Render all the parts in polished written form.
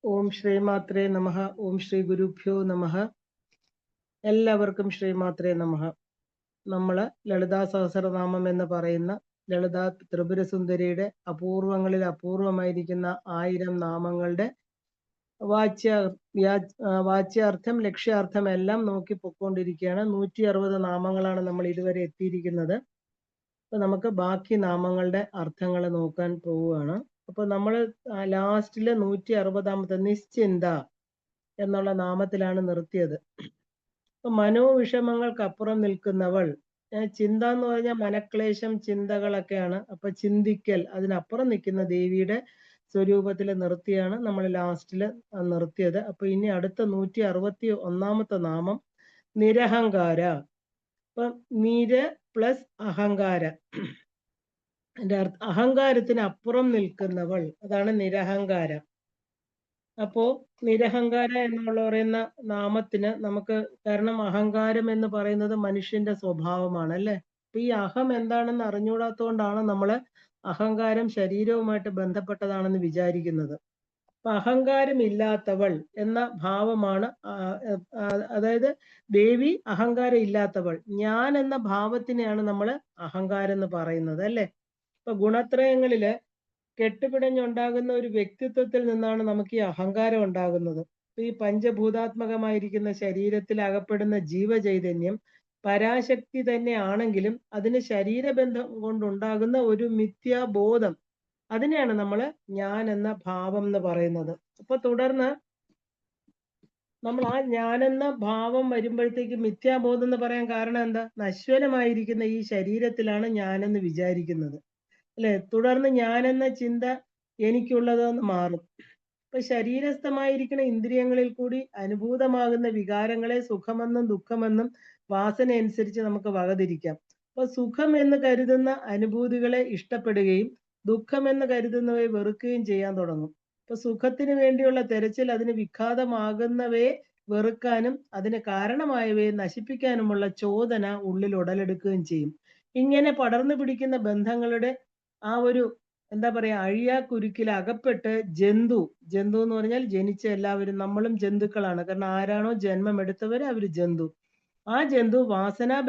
ഓം ശ്രീമാത്രേ നമഃ. ഓം ശ്രീ ഗുരുഭ്യോ നമഃ. എല്ലാവർക്കും ശ്രീമാത്രേ നമഃ. നമ്മള് ലളിതാ സഹസ്രനാമം എന്ന് പറയുന്ന ലളിതാ ത്രിപുരസുന്ദരിയുടെ അപൂർവങ്ങളിൽ അപൂർവമായിരിക്കുന്ന 1000 നാമങ്ങളുടെ വാച്യാർത്ഥം ലക്ഷ്യാർത്ഥം എല്ലാം നോക്കി പൊക്കോണ്ടിരിക്കുകയാണ്. 160 നാമങ്ങളാണ് നമ്മൾ ഇതുവരെ എത്തിയിരിക്കുന്നത്. അപ്പൊ നമുക്ക് ബാക്കി നാമങ്ങളുടെ അർത്ഥങ്ങൾ നോക്കാൻ പോവുകയാണ്. അപ്പൊ നമ്മൾ ലാസ്റ്റില് 160ാമത്തെ നിശ്ചിന്ത എന്നുള്ള നാമത്തിലാണ് നിർത്തിയത്. അപ്പൊ മനോവിഷമങ്ങൾക്ക് അപ്പുറം നിൽക്കുന്നവൾ. ചിന്ത എന്ന് പറഞ്ഞാൽ മനക്ലേശം ചിന്തകളൊക്കെയാണ്. അപ്പൊ ചിന്തിക്കൽ, അതിനപ്പുറം നിൽക്കുന്ന ദേവിയുടെ സ്വരൂപത്തിൽ നിർത്തിയാണ് നമ്മൾ ലാസ്റ്റില് നിർത്തിയത്. അപ്പൊ ഇനി അടുത്ത 161ാമത്തെ നാമം നിരഹങ്കാര. അപ്പൊ നിര പ്ലസ് അഹങ്കാര, അഹങ്കാരത്തിന് അപ്പുറം നിൽക്കുന്നവൾ, അതാണ് നിരഹങ്കാരം. അപ്പോ നിരഹങ്കാര എന്നുള്ള പറയുന്ന നാമത്തിന് നമുക്ക്, കാരണം അഹങ്കാരം എന്ന് പറയുന്നത് മനുഷ്യന്റെ സ്വഭാവമാണ് അല്ലെ. അപ്പൊ ഈ അഹം എന്താണെന്ന് അറിഞ്ഞുകൂടാത്തതുകൊണ്ടാണ് നമ്മള് അഹങ്കാരം ശരീരവുമായിട്ട് ബന്ധപ്പെട്ടതാണെന്ന് വിചാരിക്കുന്നത്. അപ്പൊ അഹങ്കാരം ഇല്ലാത്തവൾ എന്ന ഭാവമാണ്, അതായത് ദേവി അഹങ്കാരം ഇല്ലാത്തവൾ. ഞാൻ എന്ന ഭാവത്തിനെയാണ് നമ്മൾ അഹങ്കാരം എന്ന് പറയുന്നത് അല്ലെ. ഇപ്പൊ ഗുണത്രയങ്ങളില് കെട്ടുപിടഞ്ഞുണ്ടാകുന്ന ഒരു വ്യക്തിത്വത്തിൽ നിന്നാണ് നമുക്ക് ഈ അഹങ്കാരം ഉണ്ടാകുന്നത്. ഈ പഞ്ചഭൂതാത്മകമായിരിക്കുന്ന ശരീരത്തിൽ അകപ്പെടുന്ന ജീവചൈതന്യം പരാശക്തി തന്നെ ആണെങ്കിലും അതിന് ശരീരബന്ധം കൊണ്ടുണ്ടാകുന്ന ഒരു മിഥ്യാബോധം, അതിനെയാണ് നമ്മൾ ഞാൻ എന്ന ഭാവം എന്ന് പറയുന്നത്. അപ്പൊ തുടർന്ന് നമ്മൾ ആ ഞാനെന്ന ഭാവം വരുമ്പോഴത്തേക്ക് മിഥ്യാബോധം എന്ന് പറയാൻ കാരണം എന്താ? നശ്വരമായിരിക്കുന്ന ഈ ശരീരത്തിലാണ് ഞാനെന്ന് വിചാരിക്കുന്നത് അല്ലെ. തുടർന്ന് ഞാനെന്ന ചിന്ത എനിക്കുള്ളതെന്ന് മാറും. ഇപ്പൊ ശരീരസ്ഥമായിരിക്കുന്ന ഇന്ദ്രിയങ്ങളിൽ കൂടി അനുഭൂതമാകുന്ന വികാരങ്ങളെ സുഖമെന്നും ദുഃഖമെന്നും വാസന അനുസരിച്ച് നമുക്ക് വകതിരിക്കാം. അപ്പൊ സുഖം എന്ന് കരുതുന്ന അനുഭൂതികളെ ഇഷ്ടപ്പെടുകയും ദുഃഖം എന്ന് കരുതുന്നവയെ വെറുക്കുകയും ചെയ്യാൻ തുടങ്ങും. ഇപ്പൊ സുഖത്തിന് വേണ്ടിയുള്ള തെരച്ചിൽ അതിന് വിഘാതമാകുന്നവയെ വെറുക്കാനും അതിന് കാരണമായവയെ നശിപ്പിക്കാനുമുള്ള ചോദന ഉള്ളിൽ ഉടലെടുക്കുകയും ചെയ്യും. ഇങ്ങനെ പടർന്നു പിടിക്കുന്ന ബന്ധങ്ങളുടെ ആ ഒരു എന്താ പറയാ അഴിയാക്കുരുക്കിൽ അകപ്പെട്ട് ജന്തു എന്ന് പറഞ്ഞാൽ ജനിച്ച എല്ലാവരും, നമ്മളും ജന്തുക്കളാണ്. കാരണം ആരാണോ ജന്മം എടുത്തവര് അവര് ജന്തു. ആ ജന്തു വാസനാ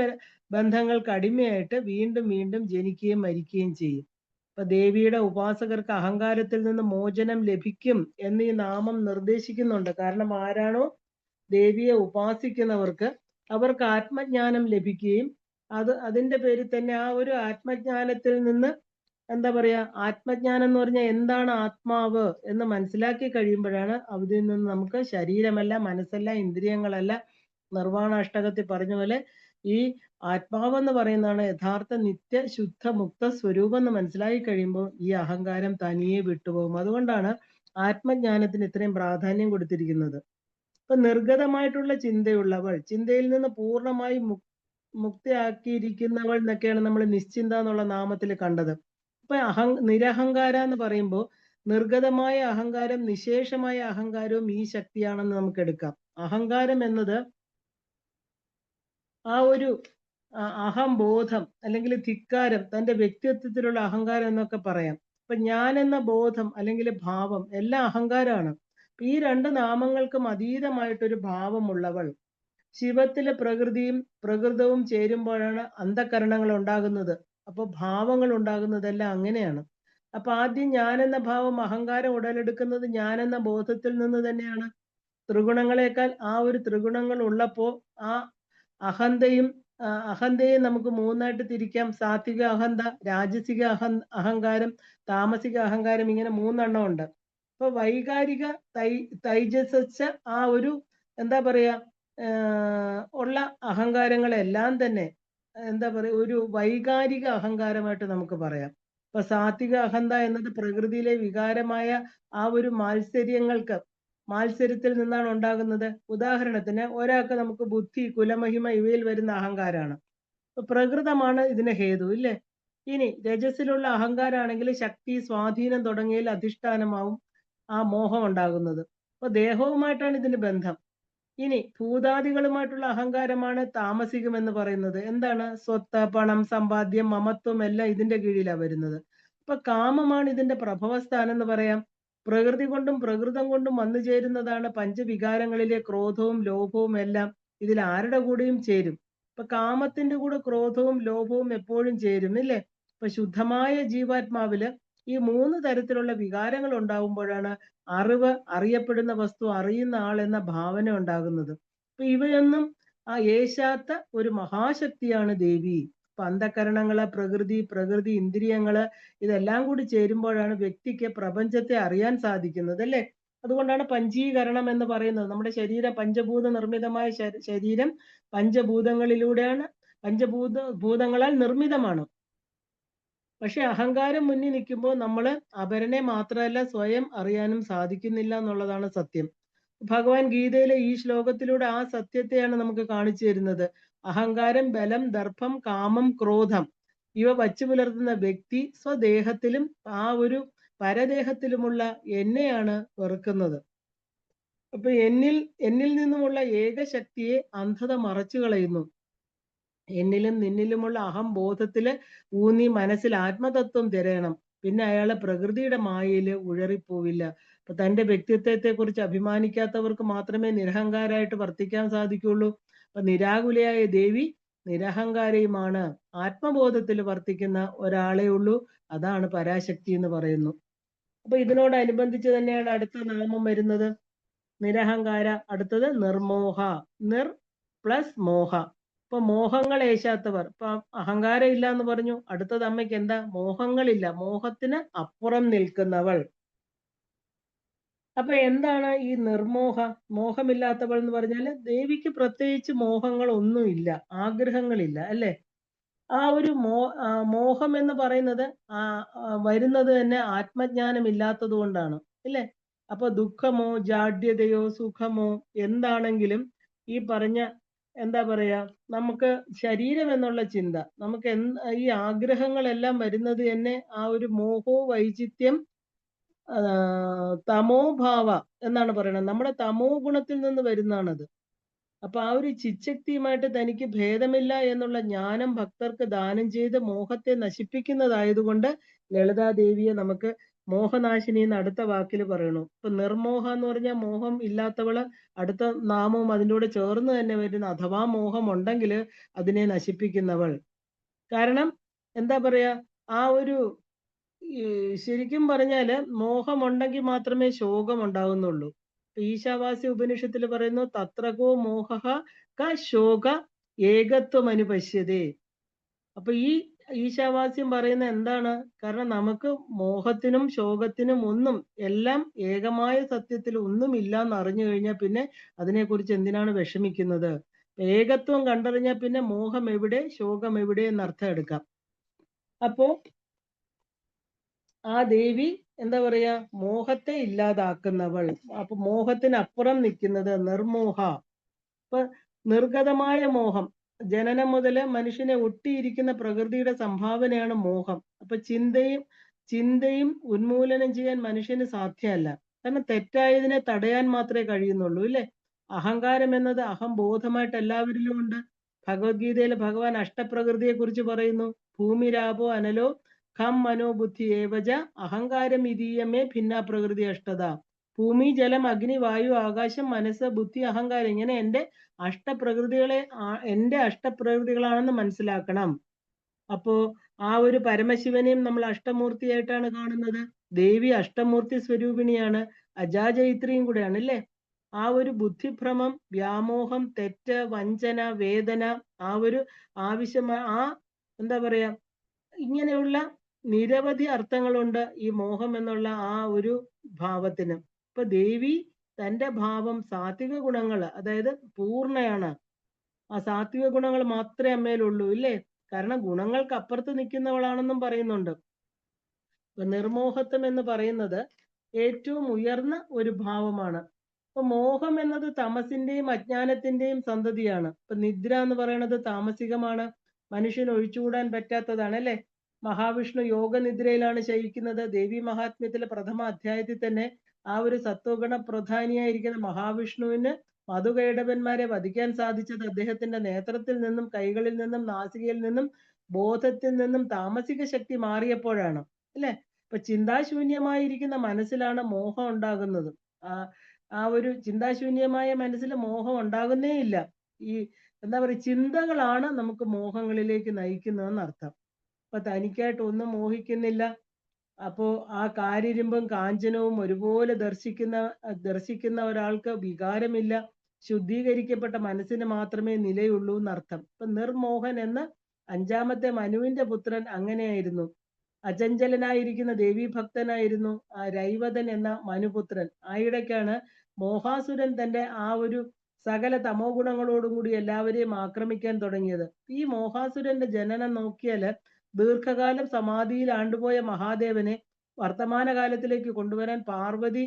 ബന്ധങ്ങൾക്ക് അടിമയായിട്ട് വീണ്ടും വീണ്ടും ജനിക്കുകയും മരിക്കുകയും ചെയ്യും. അപ്പൊ ദേവിയുടെ ഉപാസകർക്ക് അഹങ്കാരത്തിൽ നിന്ന് മോചനം ലഭിക്കും എന്ന് ഈ നാമം നിർദ്ദേശിക്കുന്നുണ്ട്. കാരണം ആരാണോ ദേവിയെ ഉപാസിക്കുന്നവർക്ക് അവർക്ക് ആത്മജ്ഞാനം ലഭിക്കുകയും അതിന്റെ പേരിൽ തന്നെ ആ ഒരു ആത്മജ്ഞാനത്തിൽ നിന്ന് എന്താ പറയാ, ആത്മജ്ഞാനം എന്ന് പറഞ്ഞാൽ എന്താണ് ആത്മാവ് എന്ന് മനസ്സിലാക്കി കഴിയുമ്പോഴാണ് അതിൽ നിന്ന് നമുക്ക് ശരീരമല്ല, മനസ്സല്ല, ഇന്ദ്രിയങ്ങളല്ല, നിർവാണാഷ്ടകത്തിൽ പറഞ്ഞ പോലെ ഈ ആത്മാവെന്ന് പറയുന്നതാണ് യഥാർത്ഥ നിത്യ ശുദ്ധ മുക്ത സ്വരൂപം എന്ന് മനസ്സിലാക്കി കഴിയുമ്പോൾ ഈ അഹങ്കാരം തനിയെ വിട്ടുപോകും. അതുകൊണ്ടാണ് ആത്മജ്ഞാനത്തിന് ഇത്രയും പ്രാധാന്യം കൊടുത്തിരിക്കുന്നത്. ഇപ്പൊ നിർഗതമായിട്ടുള്ള ചിന്തയുള്ളവൾ, ചിന്തയിൽ നിന്ന് പൂർണ്ണമായി മുക്തിയാക്കിയിരിക്കുന്നവൾ എന്നൊക്കെയാണ് നമ്മൾ നിശ്ചിന്ത എന്നുള്ള നാമത്തിൽ കണ്ടത്. ഇപ്പൊ നിരഹങ്കാര എന്ന് പറയുമ്പോൾ നിർഗതമായ അഹങ്കാരം നിശേഷമായ അഹങ്കാരവും ഈ ശക്തിയാണെന്ന് നമുക്ക് എടുക്കാം. അഹങ്കാരം എന്നത് ആ ഒരു അഹംബോധം അല്ലെങ്കിൽ ധിക്കാരം, തന്റെ വ്യക്തിത്വത്തിലുള്ള അഹങ്കാരം എന്നൊക്കെ പറയാം. ഇപ്പൊ ഞാൻ എന്ന ബോധം അല്ലെങ്കിൽ ഭാവം എല്ലാം അഹങ്കാരമാണ്. ഈ രണ്ട് നാമങ്ങൾക്കും അതീതമായിട്ടൊരു ഭാവമുള്ളവൾ. ശിവത്തിലെ പ്രകൃതിയും പ്രകൃതവും ചേരുമ്പോഴാണ് അന്ധകരണങ്ങൾ ഉണ്ടാകുന്നത്. അപ്പൊ ഭാവങ്ങൾ ഉണ്ടാകുന്നതെല്ലാം അങ്ങനെയാണ്. അപ്പൊ ആദ്യം ഞാനെന്ന ഭാവം അഹങ്കാരം ഉടലെടുക്കുന്നത് ഞാനെന്ന ബോധത്തിൽ നിന്ന് തന്നെയാണ്. ത്രിഗുണങ്ങളെക്കാൾ ആ ഒരു ത്രിഗുണങ്ങൾ ഉള്ളപ്പോ ആ അഹന്തയെ നമുക്ക് മൂന്നായിട്ട് തിരിക്കാം. സാത്വിക അഹന്ത, രാജസിക അഹങ്കാരം, താമസിക അഹങ്കാരം, ഇങ്ങനെ 3 എണ്ണം ഉണ്ട്. അപ്പൊ വൈകാരിക തൈജസ ആ ഒരു എന്താ പറയാ ഉള്ള അഹങ്കാരങ്ങളെല്ലാം തന്നെ എന്താ പറയാ ഒരു വൈകാരിക അഹങ്കാരമായിട്ട് നമുക്ക് പറയാം. ഇപ്പൊ സാത്വിക അഹന്ത എന്നത് പ്രകൃതിയിലെ വികാരമായ ആ ഒരു മാത്സര്യത്തിൽ നിന്നാണ് ഉണ്ടാകുന്നത്. ഉദാഹരണത്തിന് ഒരാൾക്ക് നമുക്ക് ബുദ്ധി, കുലമഹിമ ഇവയിൽ വരുന്ന അഹങ്കാരമാണ്. പ്രകൃതമാണ് ഇതിന് ഹേതു ഇല്ലേ. ഇനി രജസിലുള്ള അഹങ്കാരാണെങ്കിൽ ശക്തി, സ്വാധീനം തുടങ്ങിയതിൽ അധിഷ്ഠാനമാവും ആ മോഹം ഉണ്ടാകുന്നത്. അപ്പൊ ദേഹവുമായിട്ടാണ് ഇതിന് ബന്ധം. ഇനി ഭൂതാദികളുമായിട്ടുള്ള അഹങ്കാരമാണ് താമസികം എന്ന് പറയുന്നത്. എന്താണ്? സ്വത്ത്, പണം, സമ്പാദ്യം, മമത്വം എല്ലാം ഇതിന്റെ കീഴിലാണ് വരുന്നത്. അപ്പൊ കാമമാണ് ഇതിന്റെ പ്രഭവസ്ഥാനം എന്ന് പറയാം. പ്രകൃതി കൊണ്ടും പ്രകൃതം കൊണ്ടും വന്നു ചേരുന്നതാണ് പഞ്ചവികാരങ്ങളിലെ ക്രോധവും ലോഭവും എല്ലാം. ഇതിൽ ആരുടെ കൂടെയും ചേരും. ഇപ്പൊ കാമത്തിന്റെ കൂടെ ക്രോധവും ലോഭവും എപ്പോഴും ചേരും, ഇല്ലേ? ഇപ്പൊ ശുദ്ധമായ ജീവാത്മാവില് ഈ 3 തരത്തിലുള്ള വികാരങ്ങൾ ഉണ്ടാകുമ്പോഴാണ് അറിയപ്പെടുന്ന വസ്തു, അറിയുന്ന ആൾ എന്ന ഭാവന ഉണ്ടാകുന്നത്. അപ്പൊ ഇവയൊന്നും ഏശാത്ത ഒരു മഹാശക്തിയാണ് ദേവി. അപ്പൊ അന്ധകരണങ്ങള്, പ്രകൃതി ഇന്ദ്രിയങ്ങള് ഇതെല്ലാം കൂടി ചേരുമ്പോഴാണ് വ്യക്തിക്ക് പ്രപഞ്ചത്തെ അറിയാൻ സാധിക്കുന്നത്, അല്ലേ? അതുകൊണ്ടാണ് പഞ്ചീകരണം എന്ന് പറയുന്നത്. നമ്മുടെ ശരീരം പഞ്ചഭൂത നിർമ്മിതമായ ശരീരം പഞ്ചഭൂതങ്ങളിലൂടെയാണ്, ഭൂതങ്ങളാൽ നിർമ്മിതമാണ്. പക്ഷെ അഹങ്കാരം മുന്നിൽ നിൽക്കുമ്പോൾ നമ്മൾ അപരനെ മാത്രമല്ല സ്വയം അറിയാനും സാധിക്കുന്നില്ല എന്നുള്ളതാണ് സത്യം. ഭഗവാൻ ഗീതയിലെ ഈ ശ്ലോകത്തിലൂടെ ആ സത്യത്തെയാണ് നമുക്ക് കാണിച്ചു തരുന്നത്. അഹങ്കാരം, ബലം, ദർഭം, കാമം, ക്രോധം ഇവ വച്ചു പുലർത്തുന്ന വ്യക്തി സ്വദേഹത്തിലും ആ ഒരു പരദേഹത്തിലുമുള്ള എന്നെയാണ് വെറുക്കുന്നത്. അപ്പൊ എന്നിൽ നിന്നുമുള്ള ഏകശക്തിയെ അന്ധത മറച്ചു കളയുന്നു. എന്നിലും നിന്നിലുമുള്ള അഹംബോധത്തില് ഊന്നി മനസ്സിൽ ആത്മതത്വം തിരയണം. പിന്നെ അയാള് പ്രകൃതിയുടെ മായയില് ഉഴറിപ്പോവില്ല. അപ്പൊ തന്റെ വ്യക്തിത്വത്തെ കുറിച്ച് അഭിമാനിക്കാത്തവർക്ക് മാത്രമേ നിരഹങ്കാരായിട്ട് വർത്തിക്കാൻ സാധിക്കുള്ളൂ. അപ്പൊ നിരാകുലയായ ദേവി നിരഹങ്കാരിയുമാണ്. ആത്മബോധത്തിൽ വർത്തിക്കുന്ന ഒരാളെ ഉള്ളൂ. അതാണ് പരാശക്തി എന്ന് പറയുന്നു. അപ്പൊ ഇതിനോടനുബന്ധിച്ച് തന്നെയാണ് അടുത്ത നാമം വരുന്നത്, നിരഹങ്കാര. അടുത്തത് നിർമോഹ. നിർ പ്ലസ് മോഹ. ഇപ്പൊ മോഹങ്ങൾ ഏശാത്തവർ. ഇപ്പൊ അഹങ്കാരം ഇല്ല എന്ന് പറഞ്ഞു. അടുത്തത് അമ്മയ്ക്ക് എന്താ? മോഹങ്ങളില്ല. മോഹത്തിന് അപ്പുറം നിൽക്കുന്നവൾ. അപ്പൊ എന്താണ് ഈ നിർമോഹ? മോഹമില്ലാത്തവൾ എന്ന് പറഞ്ഞാല് ദേവിക്ക് പ്രത്യേകിച്ച് മോഹങ്ങൾ ഒന്നുമില്ല, ആഗ്രഹങ്ങളില്ല, അല്ലെ? ആ ഒരു മോഹം എന്ന് പറയുന്നത് വരുന്നത് തന്നെ ആത്മജ്ഞാനം ഇല്ലാത്തത് കൊണ്ടാണ്, ഇല്ലേ? അപ്പൊ ദുഃഖമോ ജാഡ്യതയോ സുഖമോ എന്താണെങ്കിലും ഈ പറഞ്ഞ എന്താ പറയാ, നമുക്ക് ശരീരം എന്നുള്ള ചിന്ത, നമുക്ക് ഈ ആഗ്രഹങ്ങളെല്ലാം വരുന്നത് തന്നെ ആ ഒരു മോഹോ വൈചിത്യം തമോഭാവ എന്നാണ് പറയുന്നത്. നമ്മുടെ തമോ ഗുണത്തിൽ നിന്ന് വരുന്നതാണത്. അപ്പൊ ആ ഒരു ചിച്ഛക്തിയുമായിട്ട് തനിക്ക് ഭേദമില്ല എന്നുള്ള ജ്ഞാനം ഭക്തർക്ക് ദാനം ചെയ്ത് മോഹത്തെ നശിപ്പിക്കുന്നതായതുകൊണ്ട് ലളിതാദേവിയെ നമുക്ക് മോഹനാശിനി എന്ന് അടുത്ത വാക്കിൽ പറയണു. ഇപ്പൊ നിർമോഹ എന്ന് പറഞ്ഞാൽ മോഹം ഇല്ലാത്തവള്. അടുത്ത നാമവും അതിൻ്റെ കൂടെ ചേർന്ന് തന്നെ വരുന്ന അഥവാ മോഹം ഉണ്ടെങ്കിൽ അതിനെ നശിപ്പിക്കുന്നവൾ. കാരണം എന്താ പറയാ, ആ ഒരു ശരിക്കും പറഞ്ഞാല് മോഹമുണ്ടെങ്കിൽ മാത്രമേ ശോകം ഉണ്ടാകുന്നുള്ളൂ. ഈശാവാസ്യ ഉപനിഷത്തിൽ പറയുന്നു, തത്രകോ മോഹ ക ശോക ഏകത്വം അനുപശ്യതേ. അപ്പൊ ഈ ഈശാവാസ്യം പറയുന്ന എന്താണ്? കാരണം നമുക്ക് മോഹത്തിനും ശോകത്തിനും ഒന്നും, എല്ലാം ഏകമായ സത്യത്തിൽ ഒന്നുമില്ല എന്ന് അറിഞ്ഞു കഴിഞ്ഞാൽ പിന്നെ അതിനെക്കുറിച്ച് എന്തിനാണ് വിഷമിക്കുന്നത്? ഏകത്വം കണ്ടറിഞ്ഞാൽ പിന്നെ മോഹം എവിടെ, ശോകം എവിടെ എന്നർത്ഥം എടുക്കാം. അപ്പോ ആ ദേവി എന്താ പറയാ, മോഹത്തെ ഇല്ലാതാക്കുന്നവൾ. അപ്പൊ മോഹത്തിന് അപ്പുറം നിൽക്കുന്നത് നിർമോഹ. ഇപ്പൊ നിർഗതമായ മോഹം, ജനനം മുതല് മനുഷ്യനെ ഒട്ടിയിരിക്കുന്ന പ്രകൃതിയുടെ സംഭാവനയാണ് മോഹം. അപ്പൊ ചിന്തയും ഉന്മൂലനം ചെയ്യാൻ മനുഷ്യന് സാധ്യമല്ല. കാരണം തെറ്റായതിനെ തടയാൻ മാത്രമേ കഴിയുന്നുള്ളൂ, ഇല്ലേ? അഹങ്കാരം എന്നത് അഹംബോധമായിട്ട് എല്ലാവരിലും ഉണ്ട്. ഭഗവത്ഗീതയിൽ ഭഗവാൻ അഷ്ടപ്രകൃതിയെ കുറിച്ച് പറയുന്നു. ഭൂമിരാപോ അനലോ ഖം മനോബുദ്ധി ഏവജ അഹങ്കാരം ഇതീയമേ ഭിന്ന പ്രകൃതി അഷ്ടത. ഭൂമി, ജലം, അഗ്നി, വായു, ആകാശം, മനസ്സ്, ബുദ്ധി, അഹങ്കാരം, ഇങ്ങനെ എൻ്റെ അഷ്ടപ്രകൃതികളാണെന്ന് മനസ്സിലാക്കണം. അപ്പോ ആ ഒരു പരമശിവനെയും നമ്മൾ അഷ്ടമൂർത്തിയായിട്ടാണ് കാണുന്നത്. ദേവി അഷ്ടമൂർത്തി സ്വരൂപിണിയാണ്, അജാജയിത്രിയും കൂടെയാണ്, അല്ലേ? ആ ഒരു ബുദ്ധിഭ്രമം, വ്യാമോഹം, തെറ്റ്, വഞ്ചന, വേദന, ആ ഒരു ആവശ്യമായ എന്താ പറയാ, ഇങ്ങനെയുള്ള നിരവധി അർത്ഥങ്ങളുണ്ട് ഈ മോഹം എന്നുള്ള ആ ഒരു ഭാവത്തിന്. ഇപ്പൊ ദേവി തന്റെ ഭാവം സാത്വിക ഗുണങ്ങൾ, അതായത് പൂർണ്ണയാണ്. ആ സാത്വിക ഗുണങ്ങൾ മാത്രമേ അമ്മയിലുള്ളൂ, ഇല്ലേ? കാരണം ഗുണങ്ങൾക്ക് അപ്പുറത്ത് നിൽക്കുന്നവളാണെന്നും പറയുന്നുണ്ട്. ഇപ്പൊ നിർമോഹത്വം എന്ന് പറയുന്നത് ഏറ്റവും ഉയർന്ന ഒരു ഭാവമാണ്. ഇപ്പൊ മോഹം എന്നത് തമസിന്റെയും അജ്ഞാനത്തിന്റെയും സന്തതിയാണ്. ഇപ്പൊ നിദ്ര എന്ന് പറയുന്നത് താമസികമാണ്, മനുഷ്യന് ഒഴിച്ചുകൂടാൻ പറ്റാത്തതാണ്, അല്ലെ? മഹാവിഷ്ണു യോഗനിദ്രയിലാണ് ശയിക്കുന്നത്. ദേവി മഹാത്മ്യത്തിലെ പ്രഥമ അധ്യായത്തിൽ തന്നെ ആ ഒരു സത്വഗുണ പ്രധാനിയായിരിക്കുന്ന മഹാവിഷ്ണുവിന് മധുകൈടവന്മാരെ വധിക്കാൻ സാധിച്ചത് അദ്ദേഹത്തിന്റെ നേത്രത്തിൽ നിന്നും, കൈകളിൽ നിന്നും, നാസികയിൽ നിന്നും, ബോധത്തിൽ നിന്നും താമസിക ശക്തി മാറിയപ്പോഴാണ്, അല്ലെ? ഇപ്പൊ ചിന്താശൂന്യമായിരിക്കുന്ന മനസ്സിലാണ് മോഹം ഉണ്ടാകുന്നത്. ആ ആ ഒരു ചിന്താശൂന്യമായ മനസ്സിൽ മോഹം ഉണ്ടാകുന്നേ ഇല്ല. ഈ എന്താ പറയുക, ചിന്തകളാണ് നമുക്ക് മോഹങ്ങളിലേക്ക് നയിക്കുന്നതെന്ന് അർത്ഥം. ഇപ്പൊ തനിക്കായിട്ട് ഒന്നും മോഹിക്കുന്നില്ല. അപ്പോ ആ കാരിരുമ്പും കാഞ്ചനവും ഒരുപോലെ ദർശിക്കുന്ന ഒരാൾക്ക് വികാരമില്ല. ശുദ്ധീകരിക്കപ്പെട്ട മനസ്സിന് മാത്രമേ നിലയുള്ളൂ എന്നർത്ഥം. ഇപ്പൊ നിർമോഹൻ എന്ന അഞ്ചാമത്തെ മനുവിന്റെ പുത്രൻ അങ്ങനെയായിരുന്നു. അചഞ്ചലനായിരിക്കുന്ന ദേവീഭക്തനായിരുന്നു ആ രൈവതൻ എന്ന മനുപുത്രൻ. ആയിടയ്ക്കാണ് മോഹാസുരൻ തന്റെ ആ ഒരു സകല തമോ ഗുണങ്ങളോടും കൂടി എല്ലാവരെയും ആക്രമിക്കാൻ തുടങ്ങിയത്. ഈ മോഹാസുരന്റെ ജനനം നോക്കിയാല് ദീർഘകാലം സമാധിയിൽ ആണ്ടുപോയ മഹാദേവനെ വർത്തമാനകാലത്തിലേക്ക് കൊണ്ടുവരാൻ പാർവതി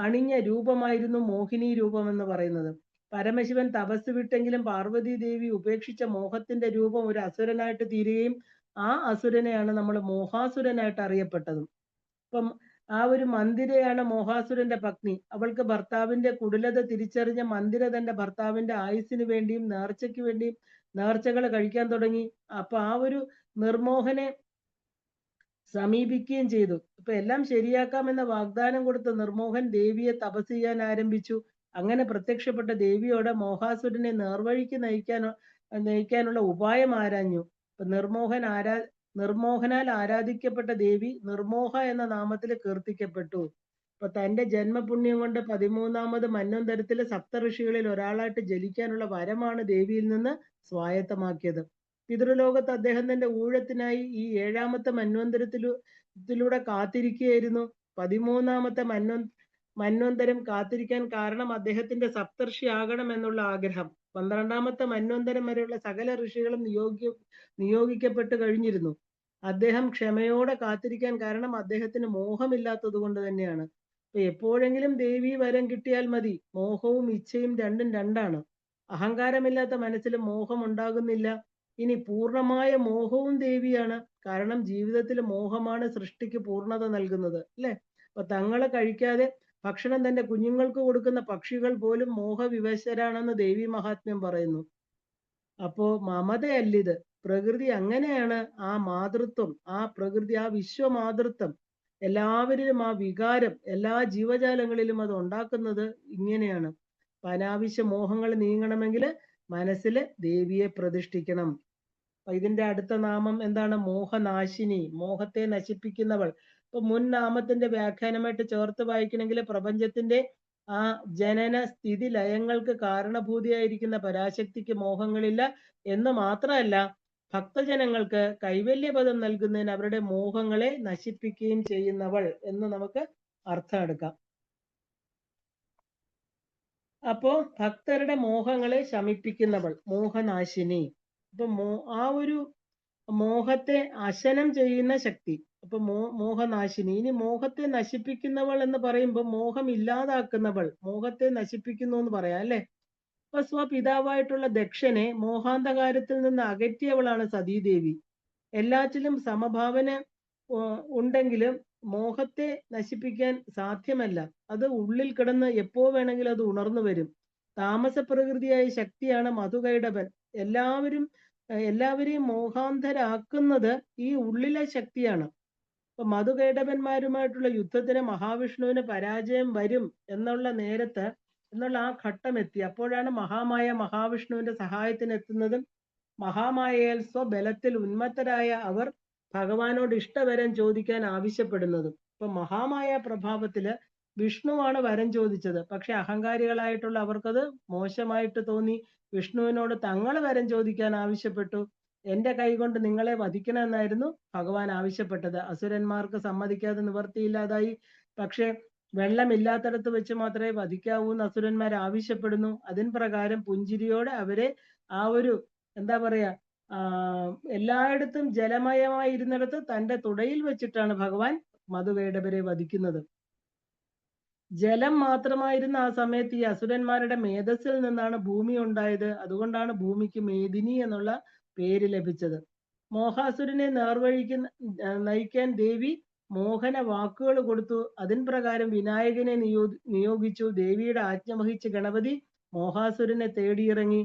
അണിഞ്ഞ രൂപമായിരുന്നു മോഹിനി രൂപം എന്ന് പറയുന്നത്. പരമശിവൻ തപസ് വിട്ടെങ്കിലും പാർവതി ദേവി ഉപേക്ഷിച്ച മോഹത്തിന്റെ രൂപം ഒരു അസുരനായിട്ട് തീരുകയും ആ അസുരനെയാണ് നമ്മൾ മോഹാസുരനായിട്ട് അറിയപ്പെട്ടതും. ഇപ്പം ആ ഒരു മന്ദിരയാണ് മോഹാസുരന്റെ പത്നി. അവൾക്ക് ഭർത്താവിന്റെ കുടിലത തിരിച്ചറിഞ്ഞ മന്ദിര തന്റെ ഭർത്താവിന്റെ ആയുസ്സിന് വേണ്ടിയും നേർച്ചയ്ക്ക് വേണ്ടിയും നേർച്ചകൾ കഴിക്കാൻ തുടങ്ങി. അപ്പൊ ആ ഒരു നിർമോഹനെ സമീപിക്കുകയും ചെയ്തു. ഇപ്പൊ എല്ലാം ശരിയാക്കാമെന്ന വാഗ്ദാനം കൊടുത്ത നിർമോഹൻ ദേവിയെ തപസ് ചെയ്യാൻ ആരംഭിച്ചു. അങ്ങനെ പ്രത്യക്ഷപ്പെട്ട ദേവിയോട് മോഹാസുരനെ നേർവഴിക്ക് നയിക്കാനുള്ള ഉപായം ആരാഞ്ഞു. ഇപ്പൊ നിർമോഹനാൽ ആരാധിക്കപ്പെട്ട ദേവി നിർമോഹ എന്ന നാമത്തിൽ കീർത്തിക്കപ്പെട്ടു. ഇപ്പൊ തന്റെ ജന്മപുണ്യം കൊണ്ട് 13ാമത് മന്വന്തരത്തിലെ സപ്തഋഷികളിൽ ഒരാളായിട്ട് ജനിക്കാനുള്ള വരമാണ് ദേവിയിൽ നിന്ന് സ്വായത്തമാക്കിയത്. പിതൃലോകത്ത് അദ്ദേഹം തന്റെ ഊഴത്തിനായി ഈ 7ാമത്തെ മന്വന്തരത്തിലൂടെ കാത്തിരിക്കുകയായിരുന്നു. 13ാമത്തെ മന്വന്തരം കാത്തിരിക്കാൻ കാരണം അദ്ദേഹത്തിന്റെ സപ്തർഷി ആകണം എന്നുള്ള ആഗ്രഹം. 12ാമത്തെ മന്വന്തരം വരെയുള്ള സകല ഋഷികളും നിയോഗിക്കപ്പെട്ട് കഴിഞ്ഞിരുന്നു. അദ്ദേഹം ക്ഷമയോടെ കാത്തിരിക്കാൻ കാരണം അദ്ദേഹത്തിന് മോഹമില്ലാത്തത് കൊണ്ട് തന്നെയാണ്. എപ്പോഴെങ്കിലും ദേവി വരം കിട്ടിയാൽ മതി. മോഹവും ഇച്ഛയും രണ്ടും രണ്ടാണ്. അഹങ്കാരമില്ലാത്ത മനസ്സിൽ മോഹം ഉണ്ടാകുന്നില്ല. ഇനി പൂർണ്ണമായ മോഹവും ദേവിയാണ്. കാരണം ജീവിതത്തിൽ മോഹമാണ് സൃഷ്ടിക്ക് പൂർണ്ണത നൽകുന്നത്, അല്ലെ? അപ്പൊ തങ്ങളെ കഴിക്കാതെ ഭക്ഷണം തന്റെ കുഞ്ഞുങ്ങൾക്ക് കൊടുക്കുന്ന പക്ഷികൾ പോലും മോഹവിവശരാണെന്ന് ദേവി മഹാത്മ്യം പറയുന്നു. അപ്പോ മമതയല്ലിത്, പ്രകൃതി അങ്ങനെയാണ്. ആ മാതൃത്വം, ആ പ്രകൃതി, ആ വിശ്വമാതൃത്വം എല്ലാവരിലും ആ വികാരം എല്ലാ ജീവജാലങ്ങളിലും അത് ഉണ്ടാക്കുന്നത് ഇങ്ങനെയാണ്. അനാവശ്യ മോഹങ്ങൾ നീങ്ങണമെങ്കിൽ മനസ്സിൽ ദേവിയെ പ്രതിഷ്ഠിക്കണം. ഇതിന്റെ അടുത്ത നാമം എന്താണ്? മോഹനാശിനി, മോഹത്തെ നശിപ്പിക്കുന്നവൾ. ഇപ്പൊ മുൻ നാമത്തിന്റെ വ്യാഖ്യാനമായിട്ട് ചേർത്ത് വായിക്കണമെങ്കിൽ പ്രപഞ്ചത്തിന്റെ ആ ജനന സ്ഥിതി ലയങ്ങൾക്ക് കാരണഭൂതിയായിരിക്കുന്ന പരാശക്തിക്ക് മോഹങ്ങളില്ല എന്ന് മാത്രമല്ല, ഭക്തജനങ്ങൾക്ക് കൈവല്യപദം നൽകുന്നതിന് അവരുടെ മോഹങ്ങളെ നശിപ്പിക്കുകയും ചെയ്യുന്നവൾ എന്ന് നമുക്ക് അർത്ഥം എടുക്കാം. അപ്പോ ഭക്തരുടെ മോഹങ്ങളെ ശമിപ്പിക്കുന്നവൾ, മോഹനാശിനി. അപ്പൊ ആ ഒരു മോഹത്തെ അശനം ചെയ്യുന്ന ശക്തി. അപ്പൊ മോഹനാശിനി. ഇനി മോഹത്തെ നശിപ്പിക്കുന്നവൾ എന്ന് പറയുമ്പോൾ മോഹം ഇല്ലാതാക്കുന്നവൾ, മോഹത്തെ നശിപ്പിക്കുന്നു എന്ന് പറയാം, അല്ലെ? അപ്പൊ സ്വപിതാവായിട്ടുള്ള ദക്ഷനെ മോഹാന്ധകാരത്തിൽ നിന്ന് അകറ്റിയവളാണ് സതീദേവി. എല്ലാറ്റിലും സമഭാവന ഉണ്ടെങ്കിലും മോഹത്തെ നശിപ്പിക്കാൻ സാധ്യമല്ല. അത് ഉള്ളിൽ കിടന്ന് എപ്പോ വേണമെങ്കിലും അത് ഉണർന്നു വരും. താമസ പ്രകൃതിയായ ശക്തിയാണ് മധുകൈടഭൻ. എല്ലാവരെയും മോഹാന്ധരാക്കുന്നത് ഈ ഉള്ളിലെ ശക്തിയാണ്. ഇപ്പൊ മധുകൈടഭന്മാരുമായിട്ടുള്ള യുദ്ധത്തിന് മഹാവിഷ്ണുവിന് പരാജയം വരും എന്നുള്ള ആ ഘട്ടം എത്തി. അപ്പോഴാണ് മഹാമായ മഹാവിഷ്ണുവിന്റെ സഹായത്തിന് എത്തുന്നതും മഹാമായയാൽ സ്വബലത്തിൽ ഉന്മത്തരായ അവർ ഭഗവാനോട് ഇഷ്ടവരം ചോദിക്കാൻ ആവശ്യപ്പെടുന്നതും. ഇപ്പൊ മഹാമായ പ്രഭാവത്തില് വിഷ്ണുവാണ് വരം ചോദിച്ചത്. പക്ഷെ അഹങ്കാരികളായിട്ടുള്ള അവർക്കത് മോശമായിട്ട് തോന്നി. വിഷ്ണുവിനോട് തങ്ങൾ വരം ചോദിക്കാൻ ആവശ്യപ്പെട്ടു. എന്റെ കൈകൊണ്ട് നിങ്ങളെ വധിക്കണമെന്നായിരുന്നു ഭഗവാൻ ആവശ്യപ്പെട്ടത്. അസുരന്മാർക്ക് സമ്മതിക്കാതെ നിവർത്തിയില്ലാതായി. പക്ഷെ വെള്ളമില്ലാത്തടത്ത് വെച്ച് മാത്രമേ വധിക്കാവൂ എന്ന് അസുരന്മാർ ആവശ്യപ്പെടുന്നു. അതിന് പ്രകാരം പുഞ്ചിരിയോടെ അവരെ ആ ഒരു എന്താ പറയാ എല്ലായിടത്തും ജലമയമായിരുന്നിടത്ത് തന്റെ തുടയിൽ വെച്ചിട്ടാണ് ഭഗവാൻ മധുകൈടഭരെ വധിക്കുന്നത്. ജലം മാത്രമായിരുന്ന ആ സമയത്ത് ഈ അസുരന്മാരുടെ മേധസ്സിൽ നിന്നാണ് ഭൂമി ഉണ്ടായത്. അതുകൊണ്ടാണ് ഭൂമിക്ക് മേദിനി എന്നുള്ള പേര് ലഭിച്ചത്. മോഹാസുരനെ നേർവഴിക്ക് നയിക്കാൻ ദേവി മോഹന വാക്കുകൾ കൊടുത്തു. അതിൻ പ്രകാരം വിനായകനെ നിയോഗിച്ചു. ദേവിയുടെ ആജ്ഞ വഹിച്ച് ഗണപതി മോഹാസുരനെ തേടിയിറങ്ങി.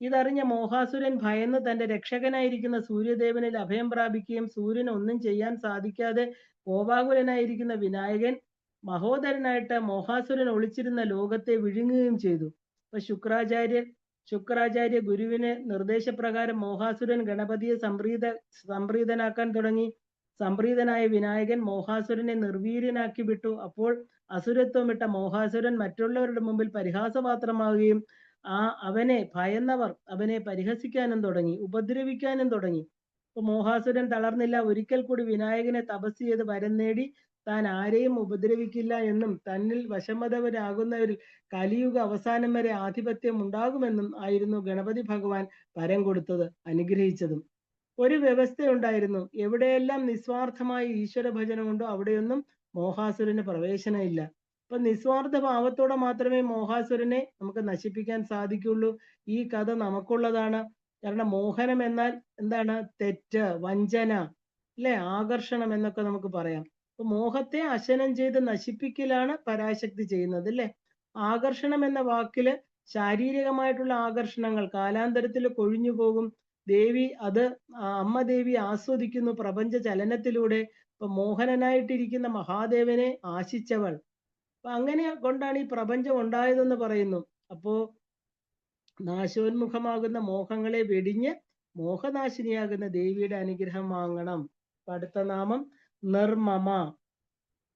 ഇതറിഞ്ഞ മോഹാസുരൻ ഭയന്ന് തന്റെ രക്ഷകനായിരിക്കുന്ന സൂര്യദേവനിൽ അഭയം പ്രാപിക്കുകയും സൂര്യന് ഒന്നും ചെയ്യാൻ സാധിക്കാതെ കോപാകുലനായിരിക്കുന്ന വിനായകൻ മഹോദരനായിട്ട് മോഹാസുരൻ ഒളിച്ചിരുന്ന ലോകത്തെ വിഴുങ്ങുകയും ചെയ്തു. അപ്പൊ ശുക്രാചാര്യ ഗുരുവിന് നിർദ്ദേശപ്രകാരം മോഹാസുരൻ ഗണപതിയെ സംപ്രീതനാക്കാൻ തുടങ്ങി. സംപ്രീതനായ വിനായകൻ മോഹാസുരനെ നിർവീര്യനാക്കി വിട്ടു. അപ്പോൾ അസുരത്വമിട്ട മോഹാസുരൻ മറ്റുള്ളവരുടെ മുമ്പിൽ പരിഹാസപാത്രമാവുകയും അവനെ ഭയന്നവർ അവനെ പരിഹസിക്കാനും തുടങ്ങി, ഉപദ്രവിക്കാനും തുടങ്ങി. അപ്പൊ മോഹാസുരൻ തളർന്നില്ല. ഒരിക്കൽ കൂടി വിനായകനെ തപസ് ചെയ്ത് വരം നേടി താൻ ആരെയും ഉപദ്രവിക്കില്ല എന്നും തന്നിൽ വശമതവരാകുന്നവരിൽ കലിയുഗ അവസാനം വരെ ആധിപത്യം ഉണ്ടാകുമെന്നും ആയിരുന്നു ഗണപതി ഭഗവാൻ വരം കൊടുത്തത്, അനുഗ്രഹിച്ചതും. ഒരു വ്യവസ്ഥയുണ്ടായിരുന്നു. എവിടെയെല്ലാം നിസ്വാർത്ഥമായ ഈശ്വര ഭജനമുണ്ടോ അവിടെയൊന്നും മോഹാസുരന് പ്രവേശനമില്ല. അപ്പൊ നിസ്വാർത്ഥ ഭാവത്തോടെ മാത്രമേ മോഹാസുരനെ നമുക്ക് നശിപ്പിക്കാൻ സാധിക്കുള്ളൂ. ഈ കഥ നമുക്കുള്ളതാണ്. കാരണം മോഹനം എന്നാൽ എന്താണ്? തെറ്റ്, വഞ്ചന, അല്ലെ, ആകർഷണം എന്നൊക്കെ നമുക്ക് പറയാം. അപ്പൊ മോഹത്തെ അശനം ചെയ്ത് നശിപ്പിക്കലാണ് പരാശക്തി ചെയ്യുന്നത്, അല്ലെ. ആകർഷണം എന്ന വാക്കില് ശാരീരികമായിട്ടുള്ള ആകർഷണങ്ങൾ കാലാന്തരത്തിൽ കൊഴിഞ്ഞു പോകും. അമ്മ ദേവി ആസ്വദിക്കുന്നു പ്രപഞ്ച ചലനത്തിലൂടെ. ഇപ്പൊ മോഹനനായിട്ടിരിക്കുന്ന മഹാദേവനെ ആശിച്ചവൾ. അപ്പൊ അങ്ങനെ കൊണ്ടാണ് ഈ പ്രപഞ്ചം ഉണ്ടായതെന്ന് പറയുന്നു. അപ്പോ നാശോന്മുഖമാകുന്ന മോഹങ്ങളെ വെടിഞ്ഞ് മോഹനാശിനിയാകുന്ന ദേവിയുടെ അനുഗ്രഹം വാങ്ങണം. അടുത്ത നാമം നിർമ്മമ.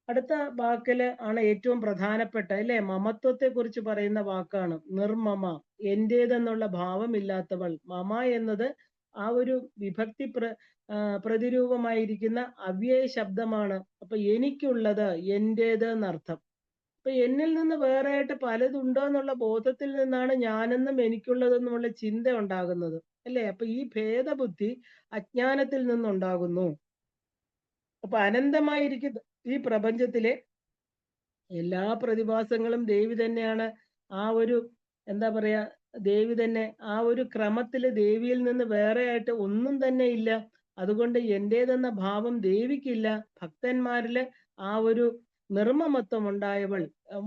അടുത്ത വാക്കില് ആണ് ഏറ്റവും പ്രധാനപ്പെട്ട, അല്ലെ, മമത്വത്തെ കുറിച്ച് പറയുന്ന വാക്കാണ് നിർമ്മമ. എന്റേതെന്നുള്ള ഭാവമില്ലാത്തവൾ. മമ എന്നത് ആ ഒരു വിഭക്തി പ്രതിരൂപമായിരിക്കുന്ന അവ്യയ ശബ്ദമാണ്. അപ്പൊ എനിക്കുള്ളത്, എന്റേത് എന്നർത്ഥം. അപ്പൊ എന്നിൽ നിന്ന് വേറെ ആയിട്ട് പലതുണ്ടോ എന്നുള്ള ബോധത്തിൽ നിന്നാണ് ഞാനെന്നും എനിക്കുള്ളതെന്നുമുള്ള ചിന്ത ഉണ്ടാകുന്നത്, അല്ലെ. അപ്പൊ ഈ ഭേദബുദ്ധി അജ്ഞാനത്തിൽ നിന്നുണ്ടാകുന്നു. അപ്പൊ അനന്തമായിരിക്കുന്ന ഈ പ്രപഞ്ചത്തിലെ എല്ലാ പ്രതിഭാസങ്ങളും ദേവി തന്നെയാണ്. ആ ഒരു എന്താ പറയാ, ദേവി തന്നെ. ആ ഒരു ക്രമത്തില് ദേവിയിൽ നിന്ന് വേറെ ആയിട്ട് ഒന്നും തന്നെ ഇല്ല. അതുകൊണ്ട് എന്റേതെന്ന ഭാവം ദേവിക്കില്ല. ഭക്തന്മാരില് ആ ഒരു നിർമ്മമത്വം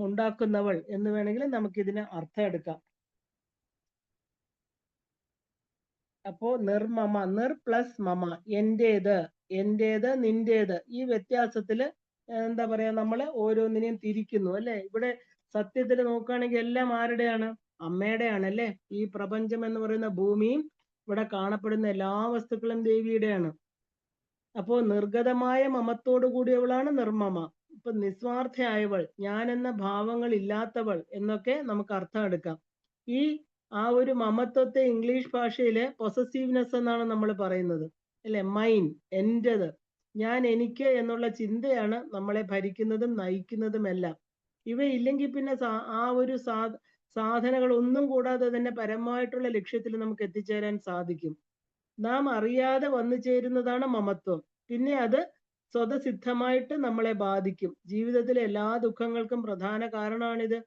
ഉണ്ടാക്കുന്നവൾ എന്ന് വേണമെങ്കിൽ നമുക്കിതിന് അർത്ഥം എടുക്കാം. അപ്പോ നിർമ്മമ, നിർ പ്ലസ് മമ, എന്റേത് നിന്റേത്. ഈ വ്യത്യാസത്തില് എന്താ പറയാ, നമ്മള് ഓരോന്നിനെയും തിരിക്കുന്നു, അല്ലെ. ഇവിടെ സത്യത്തിൽ നോക്കുകയാണെങ്കിൽ എല്ലാം ആരുടെയാണ്? അമ്മയുടെയാണ്, അല്ലെ. ഈ പ്രപഞ്ചം എന്ന് പറയുന്ന ഭൂമിയും ഇവിടെ കാണപ്പെടുന്ന എല്ലാ വസ്തുക്കളും ദേവിയുടെയാണ്. അപ്പോ നിർഗതമായ മമത്തോടു കൂടിയവളാണ് നിർമ്മമ. ഇപ്പൊ നിസ്വാർത്ഥയായവൾ, ഞാൻ എന്ന ഭാവങ്ങൾ ഇല്ലാത്തവൾ എന്നൊക്കെ നമുക്ക് അർത്ഥം എടുക്കാം. ഈ ആ ഒരു മമത്വത്തെ ഇംഗ്ലീഷ് ഭാഷയില് പൊസസീവ്നെസ് എന്നാണ് നമ്മൾ പറയുന്നത്, അല്ലെ. മൈൻ, എന്റേത്, ഞാൻ, എനിക്ക് എന്നുള്ള ചിന്തയാണ് നമ്മളെ ഭരിക്കുന്നതും നയിക്കുന്നതും എല്ലാം. ഇവയില്ലെങ്കിൽ പിന്നെ ആ ഒരു സാധനങ്ങൾ ഒന്നും കൂടാതെ തന്നെ പരമമായിട്ടുള്ള ലക്ഷ്യത്തിൽ നമുക്ക് എത്തിച്ചേരാൻ സാധിക്കും. നാം അറിയാതെ വന്നു ചേരുന്നതാണ് മമത്വം. പിന്നെ അത് സ്വതസിദ്ധമായിട്ട് നമ്മളെ ബാധിക്കും. ജീവിതത്തിലെ എല്ലാ ദുഃഖങ്ങൾക്കും പ്രധാന കാരണമാണിത്.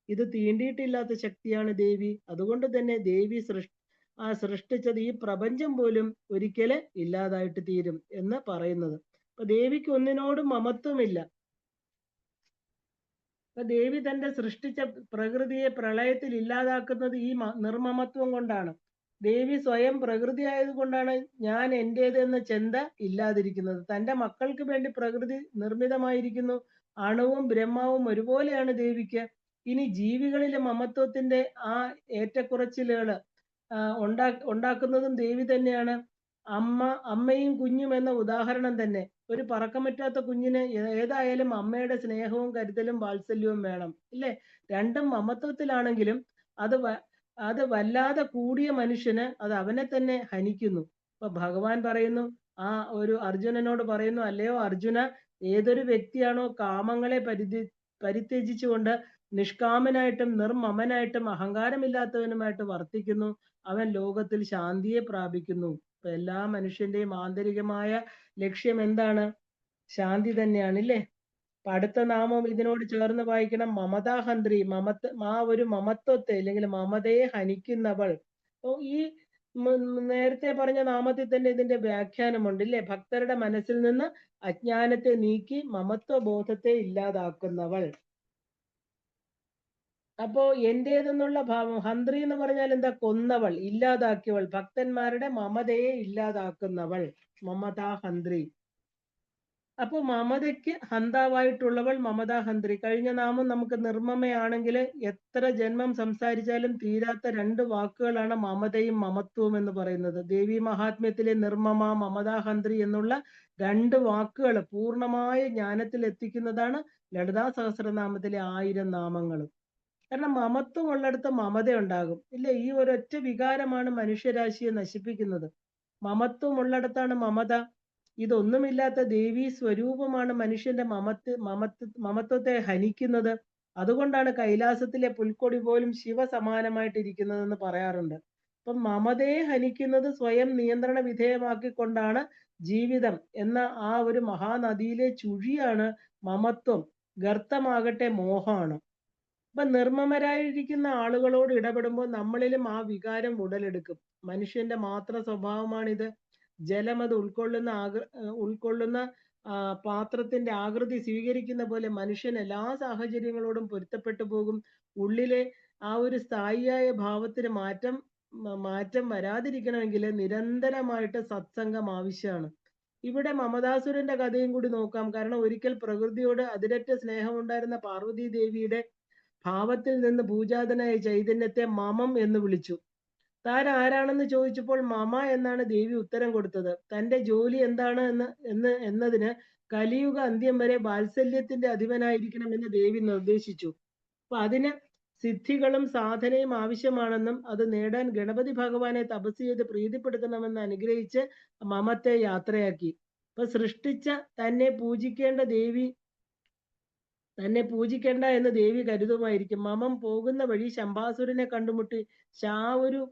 ഇത് തീണ്ടിയിട്ടില്ലാത്ത ശക്തിയാണ് ദേവി. അതുകൊണ്ട് തന്നെ ദേവി സൃഷ്ടിച്ചത് ഈ പ്രപഞ്ചം പോലും ഒരിക്കല് ഇല്ലാതായിട്ട് തീരും എന്ന് പറയുന്നത്. അപ്പൊ ദേവിക്ക് ഒന്നിനോടും മമത്വമില്ല. അപ്പൊ ദേവി തന്റെ സൃഷ്ടിച്ച പ്രകൃതിയെ പ്രളയത്തിൽ ഇല്ലാതാക്കുന്നത് ഈ നിർമ്മമത്വം കൊണ്ടാണ്. ദേവി സ്വയം പ്രകൃതി ആയതുകൊണ്ടാണ് ഞാൻ എന്റേത് എന്ന ചിന്ത ഇല്ലാതിരിക്കുന്നത്. തന്റെ മക്കൾക്ക് വേണ്ടി പ്രകൃതി നിർമ്മിതമായിരിക്കുന്നു. അണുവും ബ്രഹ്മാവും ഒരുപോലെയാണ് ദേവിക്ക്. ഇനി ജീവികളിലെ മമത്വത്തിന്റെ ആ ഏറ്റക്കുറച്ചിലുകള് ഉണ്ടാക്കുന്നതും ദേവി തന്നെയാണ്. അമ്മയും കുഞ്ഞും എന്ന ഉദാഹരണം തന്നെ. ഒരു പറക്കമറ്റാത്ത കുഞ്ഞിന് ഏതായാലും അമ്മയുടെ സ്നേഹവും കരുതലും വാത്സല്യവും വേണം, ഇല്ലേ. രണ്ടും മമത്വത്തിലാണെങ്കിലും അത് വല്ലാതെ കൂടിയ മനുഷ്യന് അത് അവനെ തന്നെ ഹനിക്കുന്നു. അപ്പൊ ഭഗവാൻ പറയുന്നു, ആ ഒരു അർജുനനോട് പറയുന്നു, അല്ലയോ അർജുന, ഏതൊരു വ്യക്തിയാണോ കാമങ്ങളെ പരിത്യജിച്ചുകൊണ്ട് നിഷ്കാമനായിട്ടും നിർമ്മമനായിട്ടും അഹങ്കാരമില്ലാത്തവനുമായിട്ട് വർത്തിക്കുന്നു, അവൻ ലോകത്തിൽ ശാന്തിയെ പ്രാപിക്കുന്നു. അപ്പൊ എല്ലാ മനുഷ്യന്റെയും ആന്തരികമായ ലക്ഷ്യം എന്താണ്? ശാന്തി തന്നെയാണ്, ഇല്ലേ. അപ്പൊ അടുത്ത നാമം ഇതിനോട് ചേർന്ന് വായിക്കണം. മമതാഹന്ത്രി. ആ ഒരു മമത്വത്തെ അല്ലെങ്കിൽ മമതയെ ഹനിക്കുന്നവൾ. അപ്പൊ ഈ നേരത്തെ പറഞ്ഞ നാമത്തിൽ തന്നെ ഇതിന്റെ വ്യാഖ്യാനമുണ്ട്, ഇല്ലേ. ഭക്തരുടെ മനസ്സിൽ നിന്ന് അജ്ഞാനത്തെ നീക്കി മമത്വ ബോധത്തെ ഇല്ലാതാക്കുന്നവൾ. അപ്പോ എന്റേതെന്നുള്ള ഭാവം, ഹന്ത്രി എന്ന് പറഞ്ഞാൽ എന്താ? കൊന്നവൾ, ഇല്ലാതാക്കിയവൾ, ഭക്തന്മാരുടെ മമതയെ ഇല്ലാതാക്കുന്നവൾ, മമതാ ഹന്ത്രി. അപ്പൊ മമതയ്ക്ക് ഹന്താവായിട്ടുള്ളവൾ മമതാ ഹന്ത്രി. കഴിഞ്ഞ നാമം നമുക്ക് നിർമ്മമയാണെങ്കിൽ എത്ര ജന്മം സംസാരിച്ചാലും തീരാത്ത രണ്ട് വാക്കുകളാണ് മമതയും മമത്വവും എന്ന് പറയുന്നത്. ദേവി മഹാത്മ്യത്തിലെ നിർമ്മമ, മമതാ ഹന്ത്രി എന്നുള്ള രണ്ട് വാക്കുകൾ പൂർണ്ണമായ ജ്ഞാനത്തിൽ എത്തിക്കുന്നതാണ് ലളിതാ സഹസ്രനാമത്തിലെ 1000 നാമങ്ങളും. കാരണം മമത്വം ഉള്ളിടത്ത് മമത ഉണ്ടാകും, ഇല്ല? ഈ ഒരൊറ്റ വികാരമാണ് മനുഷ്യരാശിയെ നശിപ്പിക്കുന്നത്. മമത്വം ഉള്ളിടത്താണ് മമത. ഇതൊന്നുമില്ലാത്ത ദേവീ സ്വരൂപമാണ് മനുഷ്യന്റെ മമത്വത്തെ ഹനിക്കുന്നത്. അതുകൊണ്ടാണ് കൈലാസത്തിലെ പുൽക്കൊടി പോലും ശിവസമാനമായിട്ടിരിക്കുന്നതെന്ന് പറയാറുണ്ട്. അപ്പം മമതയെ ഹനിക്കുന്നത് സ്വയം നിയന്ത്രണ വിധേയമാക്കിക്കൊണ്ടാണ് ജീവിതം എന്ന ആ ഒരു മഹാനദിയിലെ ചുഴിയാണ് മമത്വം. ഗർത്തമാകട്ടെ മോഹമാണ്. അപ്പൊ നിർമ്മമരായിരിക്കുന്ന ആളുകളോട് ഇടപെടുമ്പോൾ നമ്മളിലും ആ വികാരം ഉടലെടുക്കും. മനുഷ്യന്റെ മാത്രം സ്വഭാവമാണിത്. ജലം അത് ഉൾക്കൊള്ളുന്ന പാത്രത്തിന്റെ ആകൃതി സ്വീകരിക്കുന്ന പോലെ മനുഷ്യൻ എല്ലാ സാഹചര്യങ്ങളോടും പൊരുത്തപ്പെട്ടു പോകും. ഉള്ളിലെ ആ ഒരു സ്ഥായിയായ ഭാവത്തിന് മാറ്റം വരാതിരിക്കണമെങ്കിൽ നിരന്തരമായിട്ട് സത്സംഗം ആവശ്യമാണ്. ഇവിടെ മമതാസുരന്റെ കഥയും കൂടി നോക്കാം. കാരണം ഒരിക്കൽ പ്രകൃതിയോട് അതിരറ്റ സ്നേഹമുണ്ടായിരുന്ന പാർവതി ദേവിയുടെ ഭാവത്തിൽ നിന്ന് ഭൂജാതനായ ചൈതന്യത്തെ മമം എന്ന് വിളിച്ചു. താൻ ആരാണെന്ന് ചോദിച്ചപ്പോൾ മമ എന്നാണ് ദേവി ഉത്തരം കൊടുത്തത്. തന്റെ ജോലി എന്താണ് എന്നതിന് കലിയുഗ അന്ത്യം വരെ വാത്സല്യത്തിന്റെ അധിപനായിരിക്കണമെന്ന് ദേവി നിർദ്ദേശിച്ചു. അപ്പൊ അതിന് സിദ്ധികളും സാധനയും ആവശ്യമാണെന്നും അത് നേടാൻ ഗണപതി ഭഗവാനെ തപസ് ചെയ്ത് പ്രീതിപ്പെടുത്തണമെന്ന് അനുഗ്രഹിച്ച് മമത്തെ യാത്രയാക്കി. അപ്പൊ സൃഷ്ടിച്ച തന്നെ പൂജിക്കേണ്ട എന്ന് ദേവി കരുതുമായിരിക്കും. മമം പോകുന്ന വഴി ശംഭാസുരനെ കണ്ടുമുട്ടി. ഒരു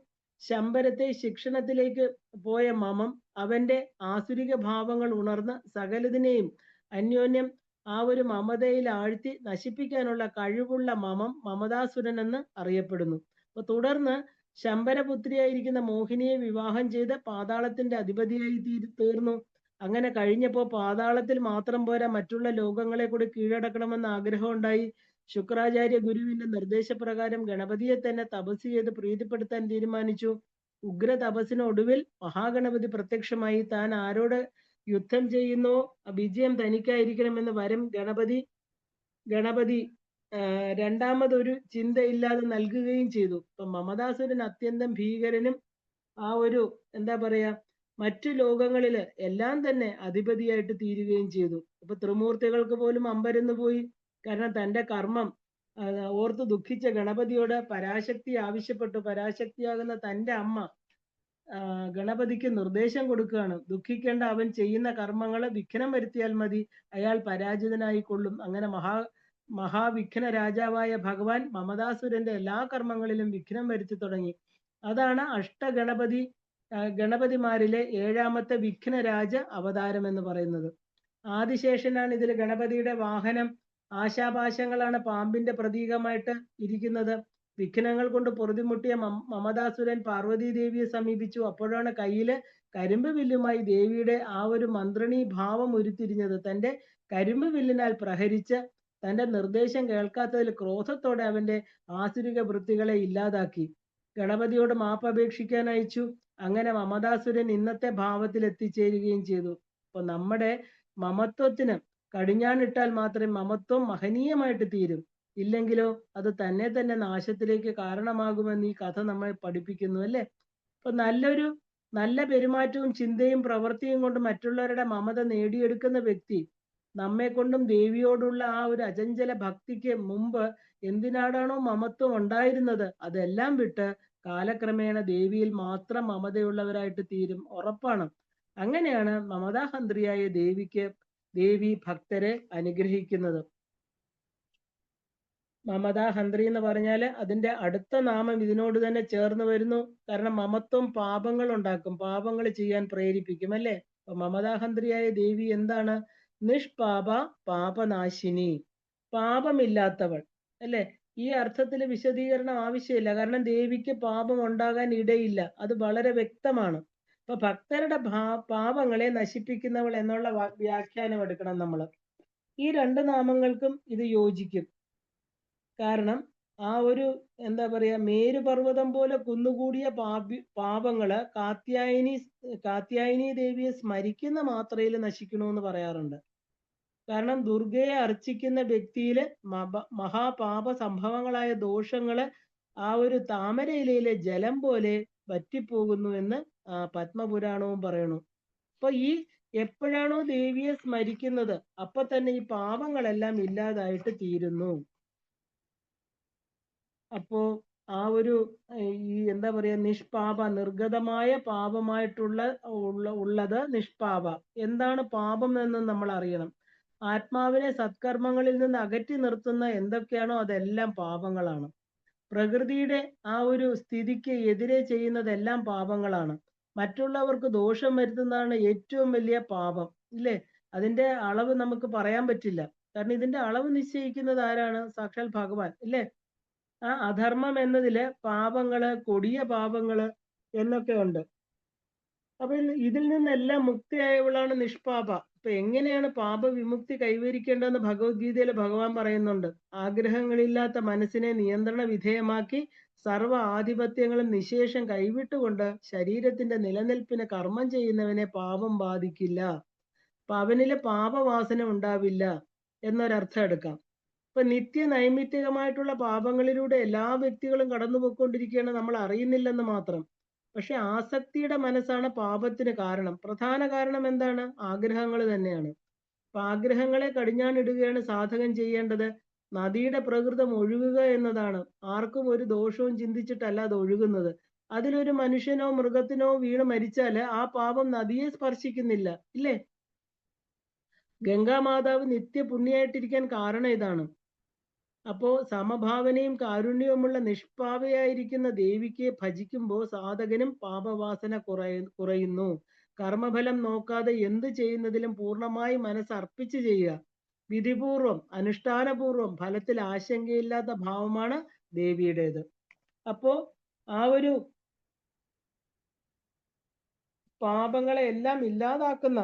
ശമ്പരത്തെ ശിക്ഷണത്തിലേക്ക് പോയ മമം അവന്റെ ആസുരിക ഭാവങ്ങൾ ഉണർന്ന് സകലതിനെയും അന്യോന്യം ആ ഒരു മമതയിൽ ആഴ്ത്തി നശിപ്പിക്കാനുള്ള കഴിവുള്ള മമം മമതാസുരൻ എന്ന് അറിയപ്പെടുന്നു. അപ്പൊ തുടർന്ന് ശമ്പരപുത്രിയായിരിക്കുന്ന മോഹിനിയെ വിവാഹം ചെയ്ത് പാതാളത്തിന്റെ അധിപതിയായി തീർന്നു. അങ്ങനെ കഴിഞ്ഞപ്പോ പാതാളത്തിൽ മാത്രം പോരാ, മറ്റുള്ള ലോകങ്ങളെ കൂടി കീഴടക്കണമെന്ന് ആഗ്രഹം ഉണ്ടായി. ശുക്രാചാര്യ ഗുരുവിന്റെ നിർദ്ദേശപ്രകാരം ഗണപതിയെ തന്നെ തപസ് ചെയ്ത് പ്രീതിപ്പെടുത്താൻ തീരുമാനിച്ചു. ഉഗ്ര തപസ്സിനൊടുവിൽ മഹാഗണപതി പ്രത്യക്ഷമായി. താൻ ആരോട് യുദ്ധം ചെയ്യുന്നോ വിജയം തനിക്കായിരിക്കണമെന്ന് വരം ഗണപതി രണ്ടാമതൊരു ചിന്തയില്ലാതെ നൽകുകയും ചെയ്തു. ഇപ്പൊ മമതാസുരൻ അത്യന്തം ഭീകരനും ആ ഒരു എന്താ പറയാ മറ്റു ലോകങ്ങളില് എല്ലാം തന്നെ അധിപതിയായിട്ട് തീരുകയും ചെയ്തു. ഇപ്പൊ ത്രിമൂർത്തികൾക്ക് പോലും അമ്പരന്ന് പോയി. കാരണം തന്റെ കർമ്മം ഓർത്ത് ദുഃഖിച്ച ഗണപതിയോട് പരാശക്തി ആവശ്യപ്പെട്ടു. പരാശക്തിയാകുന്ന തന്റെ അമ്മ ഗണപതിക്ക് നിർദ്ദേശം കൊടുക്കുകയാണ്. ദുഃഖിക്കേണ്ട, അവൻ ചെയ്യുന്ന കർമ്മങ്ങള് വിഘ്നം വരുത്തിയാൽ മതി, അയാൾ പരാജിതനായിക്കൊള്ളും. അങ്ങനെ മഹാവിഘ്ന രാജാവായ ഭഗവാൻ മമതാസുരന്റെ എല്ലാ കർമ്മങ്ങളിലും വിഘ്നം വരുത്തി തുടങ്ങി. അതാണ് ഗണപതിമാരിലെ 7ാമത്തെ വിഘ്നരാജ അവതാരം എന്ന് പറയുന്നത്. ആദിശേഷനാണ് ഇതിൽ ഗണപതിയുടെ വാഹനം. ആശാപാശങ്ങളാണ് പാമ്പിന്റെ പ്രതീകമായിട്ട് ഇരിക്കുന്നത്. വിഘ്നങ്ങൾ കൊണ്ട് പൊറുതിമുട്ടിയ മമതാസുരൻ പാർവതി ദേവിയെ സമീപിച്ചു. അപ്പോഴാണ് കയ്യില് കരിമ്പ് വില്ലുമായി ദേവിയുടെ ആ ഒരു മന്ത്രിണീ ഭാവം ഉരുത്തിരിഞ്ഞത്. തന്റെ കരിമ്പ് വില്ലിനാൽ പ്രഹരിച്ച് തന്റെ നിർദ്ദേശം കേൾക്കാത്തതിൽ ക്രോധത്തോടെ അവന്റെ ആസുരിക വൃത്തികളെ ഇല്ലാതാക്കി. ഗണപതിയോട് മാപ്പ് അപേക്ഷിക്കാൻ അയച്ചു. അങ്ങനെ മമതാസുരൻ ഇന്നത്തെ ഭാവത്തിൽ എത്തിച്ചേരുകയും ചെയ്തു. അപ്പൊ നമ്മുടെ മമത്വത്തിന് കടിഞ്ഞാണിട്ടാൽ മാത്രമേ മമത്വം മഹനീയമായിട്ട് തീരും. ഇല്ലെങ്കിലോ അത് തന്നെ നാശത്തിലേക്ക് കാരണമാകുമെന്ന് ഈ കഥ നമ്മൾ പഠിപ്പിക്കുന്നു, അല്ലേ? അപ്പൊ നല്ല പെരുമാറ്റവും ചിന്തയും പ്രവൃത്തിയും കൊണ്ട് മറ്റുള്ളവരുടെ മമത നേടിയെടുക്കുന്ന വ്യക്തി നമ്മെ കൊണ്ടും ദേവിയോടുള്ള ആ ഒരു അചഞ്ചല ഭക്തിക്ക് മുമ്പ് എന്തിനാടാണോ മമത്വം ഉണ്ടായിരുന്നത് അതെല്ലാം വിട്ട് കാലക്രമേണ ദേവിയിൽ മാത്രം മമതയുള്ളവരായിട്ട് തീരും, ഉറപ്പാണ്. അങ്ങനെയാണ് മമതാഹന്ത്രിയായ ദേവി ഭക്തരെ അനുഗ്രഹിക്കുന്നത്. മമതാഹന്ത്രി എന്ന് പറഞ്ഞാൽ അതിന്റെ അടുത്ത നാമം ഇതിനോട് തന്നെ ചേർന്ന് വരുന്നു. കാരണം മമത്വം പാപങ്ങൾ ഉണ്ടാക്കും, പാപങ്ങൾ ചെയ്യാൻ പ്രേരിപ്പിക്കും, അല്ലേ? അപ്പൊ മമതാഹന്ത്രിയായ ദേവി എന്താണ്? നിഷ്പാപ പാപനാശിനി, പാപമില്ലാത്തവൾ, അല്ലെ? ഈ അർത്ഥത്തിൽ വിശദീകരണം ആവശ്യമില്ല. കാരണം ദേവിക്ക് പാപം ഉണ്ടാകാൻ ഇടയില്ല, അത് വളരെ വ്യക്തമാണ്. അപ്പൊ ഭക്തരുടെ പാപങ്ങളെ നശിപ്പിക്കുന്നവൾ എന്നുള്ള വ്യാഖ്യാനം എടുക്കണം നമ്മൾ. ഈ രണ്ട് നാമങ്ങൾക്കും ഇത് യോജിക്കും. കാരണം ആ ഒരു എന്താ പറയാ മേരുപർവ്വതം പോലെ കുന്നുകൂടിയ പാപങ്ങള് കാത്യായനി ദേവിയെ സ്മരിക്കുന്ന മാത്രയിൽ നശിക്കണമെന്ന് പറയാറുണ്ട്. കാരണം ദുർഗയെ അർച്ചിക്കുന്ന വ്യക്തിയില് മഹാപാപ സംഭവങ്ങളായ ദോഷങ്ങള് ആ ഒരു താമരയിലയിലെ ജലം പോലെ വറ്റിപ്പോകുന്നു എന്ന് പത്മപുരാണവും പറയണു. അപ്പൊ ഈ എപ്പോഴാണോ ദേവിയെ സ്മരിക്കുന്നത് അപ്പൊ തന്നെ ഈ പാപങ്ങളെല്ലാം ഇല്ലാതായിട്ട് തീരുന്നു. അപ്പോ ആ ഒരു ഈ എന്താ പറയാ നിഷ്പാപ നിർഗതമായ ഉള്ളത് നിഷ്പാപ. എന്താണ് പാപം എന്ന് നമ്മൾ അറിയണം. ആത്മാവിനെ സത്കർമ്മങ്ങളിൽ നിന്ന് അകറ്റി നിർത്തുന്ന എന്തൊക്കെയാണോ അതെല്ലാം പാപങ്ങളാണ്. പ്രകൃതിയുടെ ആ ഒരു സ്ഥിതിക്ക് എതിരെ ചെയ്യുന്നതെല്ലാം പാപങ്ങളാണ്. മറ്റുള്ളവർക്ക് ദോഷം വരുത്തുന്നതാണ് ഏറ്റവും വലിയ പാപം, ഇല്ലേ? അതിന്റെ അളവ് നമുക്ക് പറയാൻ പറ്റില്ല. കാരണം ഇതിന്റെ അളവ് നിശ്ചയിക്കുന്നത് ആരാണ്? സാക്ഷാൽ ഭഗവാൻ, ഇല്ലേ? ആ അധർമ്മം എന്നതില് പാപങ്ങള്, കൊടിയ പാപങ്ങള് എന്നൊക്കെ ഉണ്ട്. അപ്പൊ ഇതിൽ നിന്നെല്ലാം മുക്തിയായവളാണ് നിഷ്പാപ. അപ്പൊ എങ്ങനെയാണ് പാപവിമുക്തി കൈവരിക്കേണ്ടതെന്ന് ഭഗവത്ഗീതയിൽ ഭഗവാൻ പറയുന്നുണ്ട്. ആഗ്രഹങ്ങളില്ലാത്ത മനസ്സിനെ നിയന്ത്രണ വിധേയമാക്കി സർവ ആധിപത്യങ്ങളും നിശേഷം കൈവിട്ടുകൊണ്ട് ശരീരത്തിന്റെ നിലനിൽപ്പിന് കർമ്മം ചെയ്യുന്നവനെ പാപം ബാധിക്കില്ല. അപ്പൊ അവനില് പാപവാസന ഉണ്ടാവില്ല എന്നൊരർത്ഥം എടുക്കാം. ഇപ്പൊ നൈമിത്തികമായിട്ടുള്ള പാപങ്ങളിലൂടെ എല്ലാ വ്യക്തികളും കടന്നുപോയിക്കൊണ്ടിരിക്കുകയാണ്, നമ്മൾ അറിയുന്നില്ലെന്ന് മാത്രം. പക്ഷെ ആസക്തിയുടെ മനസ്സാണ് പാപത്തിന് കാരണം. പ്രധാന കാരണം എന്താണ്? ആഗ്രഹങ്ങൾ തന്നെയാണ്. അപ്പൊ ആഗ്രഹങ്ങളെ കടിഞ്ഞാണിടുകയാണ് സാധകൻ ചെയ്യേണ്ടത്. നദിയുടെ പ്രകൃതം ഒഴുകുക എന്നതാണ്. ആർക്കും ഒരു ദോഷവും ചിന്തിച്ചിട്ടല്ല അത് ഒഴുകുന്നത്. അതിലൊരു മനുഷ്യനോ മൃഗത്തിനോ വീണ് മരിച്ചാല് ആ പാപം നദിയെ സ്പർശിക്കുന്നില്ല, ഇല്ലേ? ഗംഗാമാതാവ് നിത്യപുണ്യായിട്ടിരിക്കാൻ കാരണം ഇതാണ്. അപ്പോ സമഭാവനയും കാരുണ്യവുമുള്ള നിഷ്പാപയായിരിക്കുന്ന ദേവിക്ക് ഭജിക്കുമ്പോൾ സാധകനും പാപവാസന കുറയുന്നു. കർമ്മഫലം നോക്കാതെ എന്ത് ചെയ്യുന്നതിലും പൂർണ്ണമായി മനസ്സർപ്പിച്ച് ചെയ്യുക. വിധിപൂർവം അനുഷ്ഠാനപൂർവം ഫലത്തിൽ ആശങ്കയില്ലാത്ത ഭാവമാണ് ദേവിയുടേത്. അപ്പോ ആ ഒരു പാപങ്ങളെ എല്ലാം ഇല്ലാതാക്കുന്ന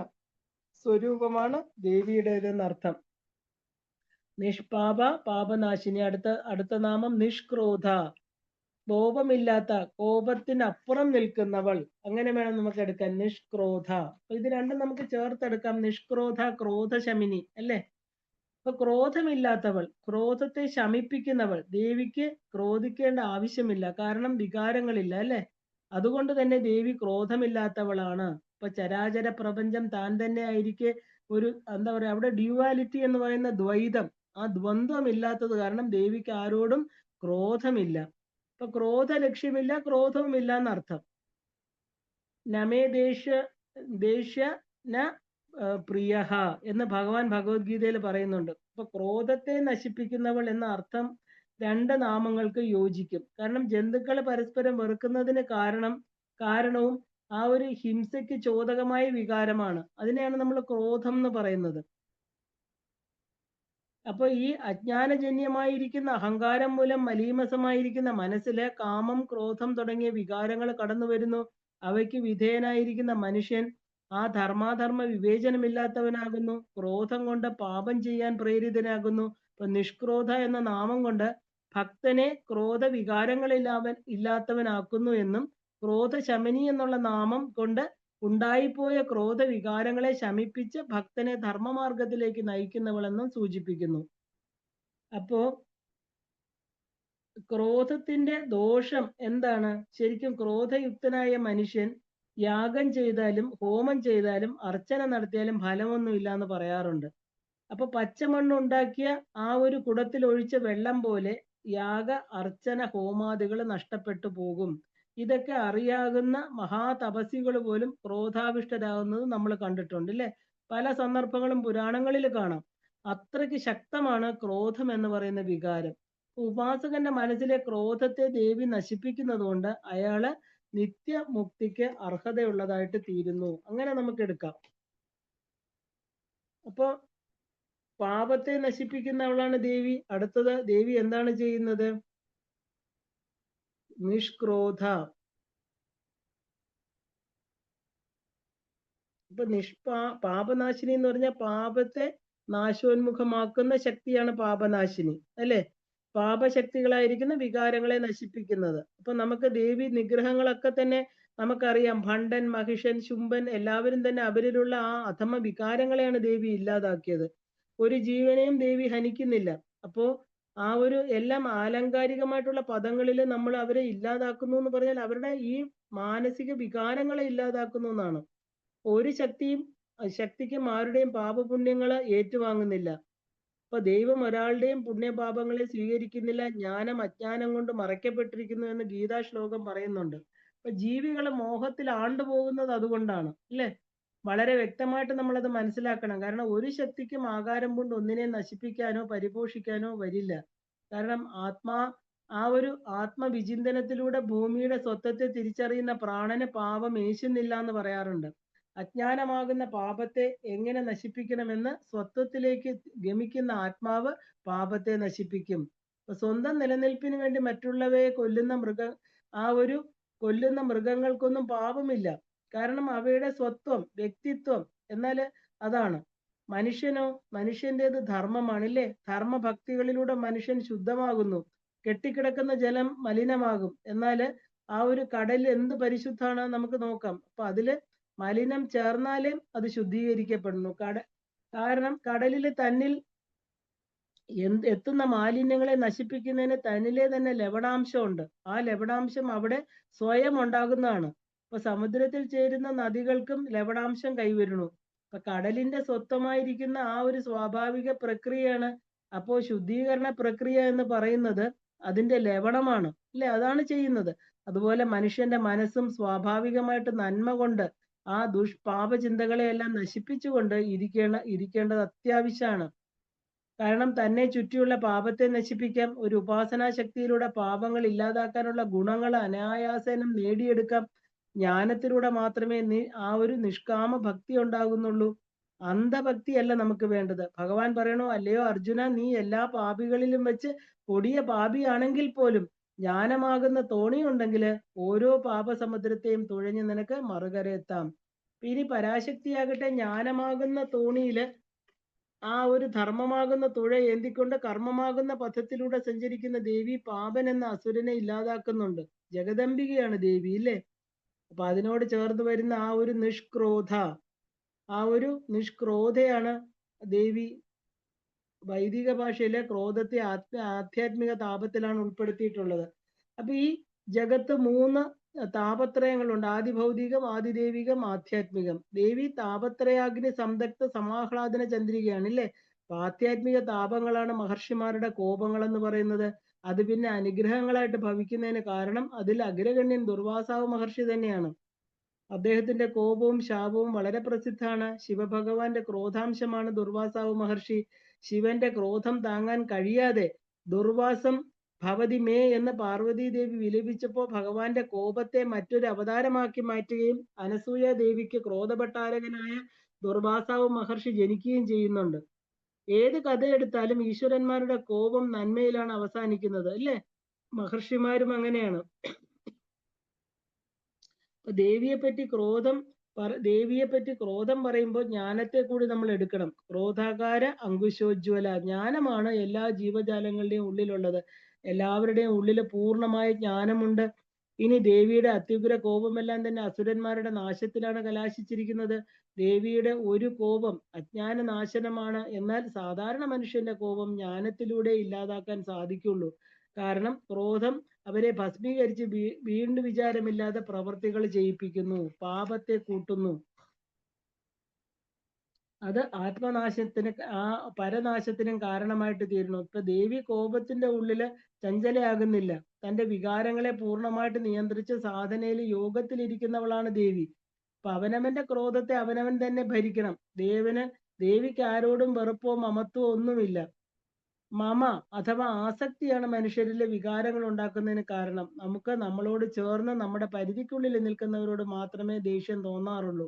സ്വരൂപമാണ് ദേവിയുടേതെന്നർത്ഥം. നിഷ്പാപ പാപനാശിനി. അടുത്ത നാമം നിഷ്ക്രോധ. കോപമില്ലാത്ത, കോപത്തിനപ്പുറം നിൽക്കുന്നവൾ, അങ്ങനെ വേണം നമുക്ക് എടുക്കാൻ. നിഷ്ക്രോധ. അപ്പൊ ഇത് രണ്ടും നമുക്ക് ചേർത്തെടുക്കാം. നിഷ്ക്രോധ, ക്രോധശമിനി, അല്ലേ? അപ്പൊ ക്രോധമില്ലാത്തവൾ, ക്രോധത്തെ ശമിപ്പിക്കുന്നവൾ. ദേവിക്ക് ക്രോധിക്കേണ്ട ആവശ്യമില്ല, കാരണം വികാരങ്ങളില്ല, അല്ലേ? അതുകൊണ്ട് തന്നെ ദേവി ക്രോധമില്ലാത്തവളാണ്. ഇപ്പൊ ചരാചര പ്രപഞ്ചം താൻ തന്നെ ആയിരിക്കെ ഒരു എന്താ പറയാ അവിടെ ഡ്യുവാലിറ്റി എന്ന് പറയുന്ന ദ്വൈതം, ആ ദ്വന്ദ്വം ഇല്ലാത്തത് കാരണം ദേവിക്ക് ആരോടും ക്രോധമില്ല. ഇപ്പൊ ക്രോധ ലക്ഷ്യമില്ല, ക്രോധവുമില്ല എന്നർത്ഥം. നമേ ദേഷ്യ ന പ്രിയ എന്ന് ഭഗവാൻ ഭഗവത്ഗീതയിൽ പറയുന്നുണ്ട്. അപ്പൊ ക്രോധത്തെ നശിപ്പിക്കുന്നവൾ എന്ന അർത്ഥം രണ്ട് നാമങ്ങൾക്ക് യോജിക്കും. കാരണം ജന്തുക്കൾ പരസ്പരം വെറുക്കുന്നതിന് കാരണവും ആ ഒരു ഹിംസയ്ക്ക് ചോദകമായ വികാരമാണ്. അതിനെയാണ് നമ്മൾ ക്രോധം എന്ന് പറയുന്നത്. അപ്പൊ ഈ അജ്ഞാനജന്യമായിരിക്കുന്ന അഹങ്കാരം മൂലം മലീമസമായിരിക്കുന്ന മനസ്സിലെ കാമം, ക്രോധം തുടങ്ങിയ വികാരങ്ങൾ കടന്നു വരുന്നു. അവയ്ക്ക് വിധേയനായിരിക്കുന്ന മനുഷ്യൻ ആ ധർമാധർമ്മ വിവേചനമില്ലാത്തവനാകുന്നു. ക്രോധം കൊണ്ട് പാപം ചെയ്യാൻ പ്രേരിതനാകുന്നു. ഇപ്പൊ നിഷ്ക്രോധ എന്ന നാമം കൊണ്ട് ഭക്തനെ ക്രോധ ഇല്ലാത്തവനാക്കുന്നു എന്നും, ക്രോധശമനി എന്നുള്ള നാമം കൊണ്ട് ഉണ്ടായിപ്പോയ ക്രോധ വികാരങ്ങളെ ശമിപ്പിച്ച് ഭക്തനെ ധർമ്മമാർഗത്തിലേക്ക് നയിക്കുന്നവളെന്നും സൂചിപ്പിക്കുന്നു. അപ്പോ ക്രോധത്തിന്റെ ദോഷം എന്താണ്? ശരിക്കും ക്രോധയുക്തനായ മനുഷ്യൻ യാഗം ചെയ്താലും ഹോമം ചെയ്താലും അർച്ചന നടത്തിയാലും ഫലമൊന്നുമില്ല എന്ന് പറയാറുണ്ട്. അപ്പൊ പച്ചമണ്ണ് ഉണ്ടാക്കിയ ആ ഒരു കുടത്തിൽ ഒഴിച്ച വെള്ളം പോലെ യാഗ അർച്ചന ഹോമാദികൾ നഷ്ടപ്പെട്ടു പോകും. ഇതൊക്കെ അറിയാകുന്ന മഹാതപസ്വികൾ പോലും ക്രോധാവിഷ്ടരാകുന്നത് നമ്മൾ കണ്ടിട്ടുണ്ട്, അല്ലെ? പല സന്ദർഭങ്ങളും പുരാണങ്ങളിൽ കാണാം. അത്രയ്ക്ക് ശക്തമാണ് ക്രോധം എന്ന് പറയുന്ന വികാരം. ഉപാസകന്റെ മനസ്സിലെ ക്രോധത്തെ ദേവി നശിപ്പിക്കുന്നത് കൊണ്ട് അയാള് നിത്യമുക്തിക്ക് അർഹതയുള്ളതായിട്ട് തീരുന്നു. അങ്ങനെ നമുക്ക് എടുക്കാം. അപ്പൊ പാപത്തെ നശിപ്പിക്കുന്നവളാണ് ദേവി. അടുത്തത് ദേവി എന്താണ് ചെയ്യുന്നത്? നിഷ്ക്രോധ. ഇപ്പൊ പാപനാശിനി എന്ന് പറഞ്ഞാൽ പാപത്തെ നാശോന്മുഖമാക്കുന്ന ശക്തിയാണ് പാപനാശിനി, അല്ലെ? പാപശക്തികളായിരിക്കുന്ന വികാരങ്ങളെ നശിപ്പിക്കുന്നത്. അപ്പൊ നമുക്ക് ദേവി നിഗ്രഹങ്ങളൊക്കെ തന്നെ നമുക്കറിയാം. ഭണ്ഡൻ, മഹിഷൻ, ശുംഭൻ എല്ലാവരും തന്നെ അവരിലുള്ള ആ അധമ വികാരങ്ങളെയാണ് ദേവി ഇല്ലാതാക്കിയത്. ഒരു ജീവനെയും ദേവി ഹനിക്കുന്നില്ല. അപ്പോ ആ ഒരു എല്ലാം ആലങ്കാരികമായിട്ടുള്ള പദങ്ങളിൽ നമ്മൾ അവരെ ഇല്ലാതാക്കുന്നു എന്ന് പറഞ്ഞാൽ അവരുടെ ഈ മാനസിക വികാരങ്ങളെ ഇല്ലാതാക്കുന്നു എന്നാണ്. ഒരു ശക്തിക്കും ആരുടെയും പാപപുണ്യങ്ങള് ഏറ്റുവാങ്ങുന്നില്ല. അപ്പൊ ദൈവം ഒരാളുടെയും പുണ്യപാപങ്ങളെ സ്വീകരിക്കുന്നില്ല. ജ്ഞാനം അജ്ഞാനം കൊണ്ട് മറയ്ക്കപ്പെട്ടിരിക്കുന്നു എന്ന് ഗീതാ ശ്ലോകം പറയുന്നുണ്ട്. അപ്പൊ ജീവികള് മോഹത്തിൽ ആണ്ടുപോകുന്നത് അതുകൊണ്ടാണ്, അല്ലെ? വളരെ വ്യക്തമായിട്ട് നമ്മളത് മനസ്സിലാക്കണം. കാരണം ഒരു ശക്തിക്കും ആകാരം കൊണ്ട് ഒന്നിനെ നശിപ്പിക്കാനോ പരിപോഷിക്കാനോ വരില്ല. കാരണം ആ ഒരു ആത്മവിചിന്തനത്തിലൂടെ ഭൂമിയുടെ സ്വത്വത്തെ തിരിച്ചറിയുന്ന പ്രാണന് പാപം ഏശുന്നില്ല എന്ന് പറയാറുണ്ട്. അജ്ഞാനമാകുന്ന പാപത്തെ എങ്ങനെ നശിപ്പിക്കണമെന്ന് സ്വത്വത്തിലേക്ക് ഗമിക്കുന്ന ആത്മാവ് പാപത്തെ നശിപ്പിക്കും. സ്വന്തം നിലനിൽപ്പിന് വേണ്ടി മറ്റുള്ളവയെ കൊല്ലുന്ന മൃഗങ്ങൾക്കൊന്നും പാപമില്ല. കാരണം അവയുടെ സ്വത്വം, വ്യക്തിത്വം എന്നാൽ അതാണ്. മനുഷ്യന്റേത് ധർമ്മമാണ്, ഇല്ലേ? ധർമ്മഭക്തികളിലൂടെ മനുഷ്യൻ ശുദ്ധമാകുന്നു. കെട്ടിക്കിടക്കുന്ന ജലം മലിനമാകും. എന്നാൽ ആ ഒരു കടൽ എന്ത് പരിശുദ്ധാണ് നമുക്ക് നോക്കാം. അപ്പൊ അതില് മലിനം ചേർന്നാലേ അത് ശുദ്ധീകരിക്കപ്പെടുന്നു. കാരണം കടലിൽ തന്നിൽ എത്തുന്ന മാലിന്യങ്ങളെ നശിപ്പിക്കുന്നതിന് തന്നിലെ തന്നെ ലവണാംശമുണ്ട്. ആ ലവണാംശം അവിടെ സ്വയം ഉണ്ടാകുന്നതാണ്. അപ്പൊ സമുദ്രത്തിൽ ചേരുന്ന നദികൾക്കും ലവണാംശം കൈവരുന്നു. അപ്പൊ കടലിന്റെ സ്വത്വമായിരിക്കുന്ന ആ ഒരു സ്വാഭാവിക പ്രക്രിയയാണ്. അപ്പോ ശുദ്ധീകരണ പ്രക്രിയ എന്ന് പറയുന്നത് അതിന്റെ ലവണമാണ്, അല്ലെ? അതാണ് ചെയ്യുന്നത്. അതുപോലെ മനുഷ്യന്റെ മനസ്സും സ്വാഭാവികമായിട്ട് നന്മ കൊണ്ട് ആ പാപചിന്തകളെയെല്ലാം നശിപ്പിച്ചുകൊണ്ട് ഇരിക്കേണ്ടത് അത്യാവശ്യമാണ്. കാരണം തന്നെ ചുറ്റിയുള്ള പാപത്തെ നശിപ്പിക്കാം. ഒരു ഉപാസനാ ശക്തിയിലൂടെ പാപങ്ങൾ ഇല്ലാതാക്കാനുള്ള ഗുണങ്ങൾ അനായാസനം നേടിയെടുക്കാം. ജ്ഞാനത്തിലൂടെ മാത്രമേ ആ ഒരു നിഷ്കാമ ഭക്തി ഉണ്ടാകുന്നുള്ളൂ. അന്ധഭക്തിയല്ല നമുക്ക് വേണ്ടത്. ഭഗവാൻ പറയണോ, അല്ലയോ അർജുന, നീ എല്ലാ പാപികളിലും വെച്ച് കൊടിയ പാപിയാണെങ്കിൽ പോലും ജ്ഞാനമാകുന്ന തോണിയുണ്ടെങ്കിൽ ഓരോ പാപസമുദ്രത്തെയും തുഴഞ്ഞ് നിനക്ക് മറുകരയെത്താം. ഇനി പരാശക്തിയാകട്ടെ ജ്ഞാനമാകുന്ന തോണിയില് ആ ഒരു ധർമ്മമാകുന്ന തുഴ ഏന്തിക്കൊണ്ട് കർമ്മമാകുന്ന പഥത്തിലൂടെ സഞ്ചരിക്കുന്ന ദേവി പാപൻ എന്ന അസുരനെ ഇല്ലാതാക്കുന്നുണ്ട്. ജഗദംബികയാണ് ദേവി, ഇല്ലേ? അപ്പൊ അതിനോട് ചേർന്ന് വരുന്ന ആ ഒരു നിഷ്ക്രോധയാണ് ദേവി. വൈദിക ഭാഷയിലെ ക്രോധത്തെ ആധ്യാത്മിക താപത്തിലാണ് ഉൾപ്പെടുത്തിയിട്ടുള്ളത്. അപ്പൊ ഈ ജഗത്ത് 3 താപത്രയങ്ങളുണ്ട്. ആദിഭൗതികം, ആദിദൈവികം, ആധ്യാത്മികം. ദേവി താപത്രയാഗ്നി സംതക്ത സമാഹ്ലാദന ചന്ദ്രികയാണ്, ഇല്ലേ? ആധ്യാത്മിക താപങ്ങളാണ് മഹർഷിമാരുടെ കോപങ്ങൾ എന്ന് പറയുന്നത്. അത് പിന്നെ അനുഗ്രഹങ്ങളായിട്ട് ഭവിക്കുന്നതിന് കാരണം അതിൽ അഗ്രഗണ്യൻ ദുർവാസാവ് മഹർഷി തന്നെയാണ്. അദ്ദേഹത്തിന്റെ കോപവും ശാപവും വളരെ പ്രസിദ്ധമാണ്. ശിവഭഗവാന്റെ ക്രോധാംശമാണ് ദുർവാസാവ് മഹർഷി. ശിവന്റെ ക്രോധം താങ്ങാൻ കഴിയാതെ ദുർവാസം ഭവതി മേ എന്ന് പാർവതി ദേവി വിലപിച്ചപ്പോൾ ഭഗവാന്റെ കോപത്തെ മറ്റൊരു അവതാരമാക്കി മാറ്റുകയും അനസൂയ ദേവിക്ക് ക്രോധഭട്ടാരകനായ ദുർവാസാവ് മഹർഷി ജനിക്കുകയും ചെയ്യുന്നുണ്ട്. ഏത് കഥ എടുത്താലും ഈശ്വരന്മാരുടെ കോപം നന്മയിലാണ് അവസാനിക്കുന്നത്, അല്ലേ? മഹർഷിമാരും അങ്ങനെയാണ്. ദേവിയെ പറ്റി ക്രോധം പറയുമ്പോൾ ജ്ഞാനത്തെ കൂടി നമ്മൾ എടുക്കണം. ക്രോധാകാര അങ്കുശോജ്വല. ജ്ഞാനമാണ് എല്ലാ ജീവജാലങ്ങളുടെയും ഉള്ളിലുള്ളത്. എല്ലാവരുടെയും ഉള്ളിൽ പൂർണ്ണമായ ജ്ഞാനമുണ്ട്. ഇനി ദേവിയുടെ അത്യുഗ്ര കോപമെല്ലാം തന്നെ അസുരന്മാരുടെ നാശത്തിലാണ് കലാശിച്ചിരിക്കുന്നത്. ദേവിയുടെ ഒരു കോപം അജ്ഞാന നാശനമാണ്. എന്നാൽ സാധാരണ മനുഷ്യന്റെ കോപം ജ്ഞാനത്തിലൂടെ ഇല്ലാതാക്കാൻ സാധിക്കുള്ളൂ. കാരണം ക്രോധം അവരെ ഭസ്മീകരിച്ച് വീണ്ടും വിചാരമില്ലാതെ പ്രവർത്തികൾ ചെയ്യിപ്പിക്കുന്നു, പാപത്തെ കൂട്ടുന്നു. അത് പരനാശത്തിനും കാരണമായിട്ട് തീരുന്നു. ഇപ്പൊ ദേവി കോപത്തിന്റെ ഉള്ളില് ചഞ്ചലയാകുന്നില്ല. തന്റെ വികാരങ്ങളെ പൂർണ്ണമായിട്ട് നിയന്ത്രിച്ച് സാധനയിൽ യോഗത്തിലിരിക്കുന്നവളാണ് ദേവി. അപ്പൊ അവനവന്റെ ക്രോധത്തെ അവനവൻ തന്നെ ഭരിക്കണം. ദേവിക്ക് ആരോടും വെറുപ്പോ മമത്വോ ഒന്നുമില്ല. മമ അഥവാ ആസക്തിയാണ് മനുഷ്യരിലെ വികാരങ്ങൾ ഉണ്ടാക്കുന്നതിന് കാരണം. നമുക്ക് നമ്മളോട് ചേർന്ന് നമ്മുടെ പരിധിക്കുള്ളിൽ നിൽക്കുന്നവരോട് മാത്രമേ ദേഷ്യം തോന്നാറുള്ളൂ,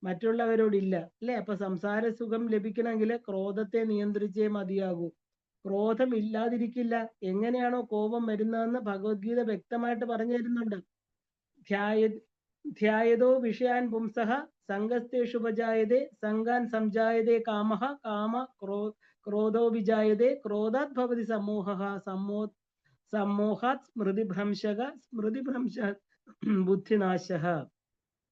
മറ്റുള്ളവരോടില്ല, അല്ലെ? അപ്പൊ സംസാര സുഖം ലഭിക്കണമെങ്കിൽ ക്രോധത്തെ നിയന്ത്രിച്ചേ മതിയാകൂ. ക്രോധം ഇല്ലാതിരിക്കില്ല. എങ്ങനെയാണോ കോപം വരുന്നതെന്ന് ഭഗവത്ഗീത വ്യക്തമായിട്ട് പറഞ്ഞു തരുന്നുണ്ട്. ധ്യായതോ വിഷയാൻ പുംസഃ സംഗസ്തേഷു ഉപജായതേ സംഗാൻ സംജായതേ കാമഃ കാമ ക്രോധോ വിജായതേ ക്രോധാത് ഭവതി സമ്മോഹാത് സ്മൃതിഭ്രംശ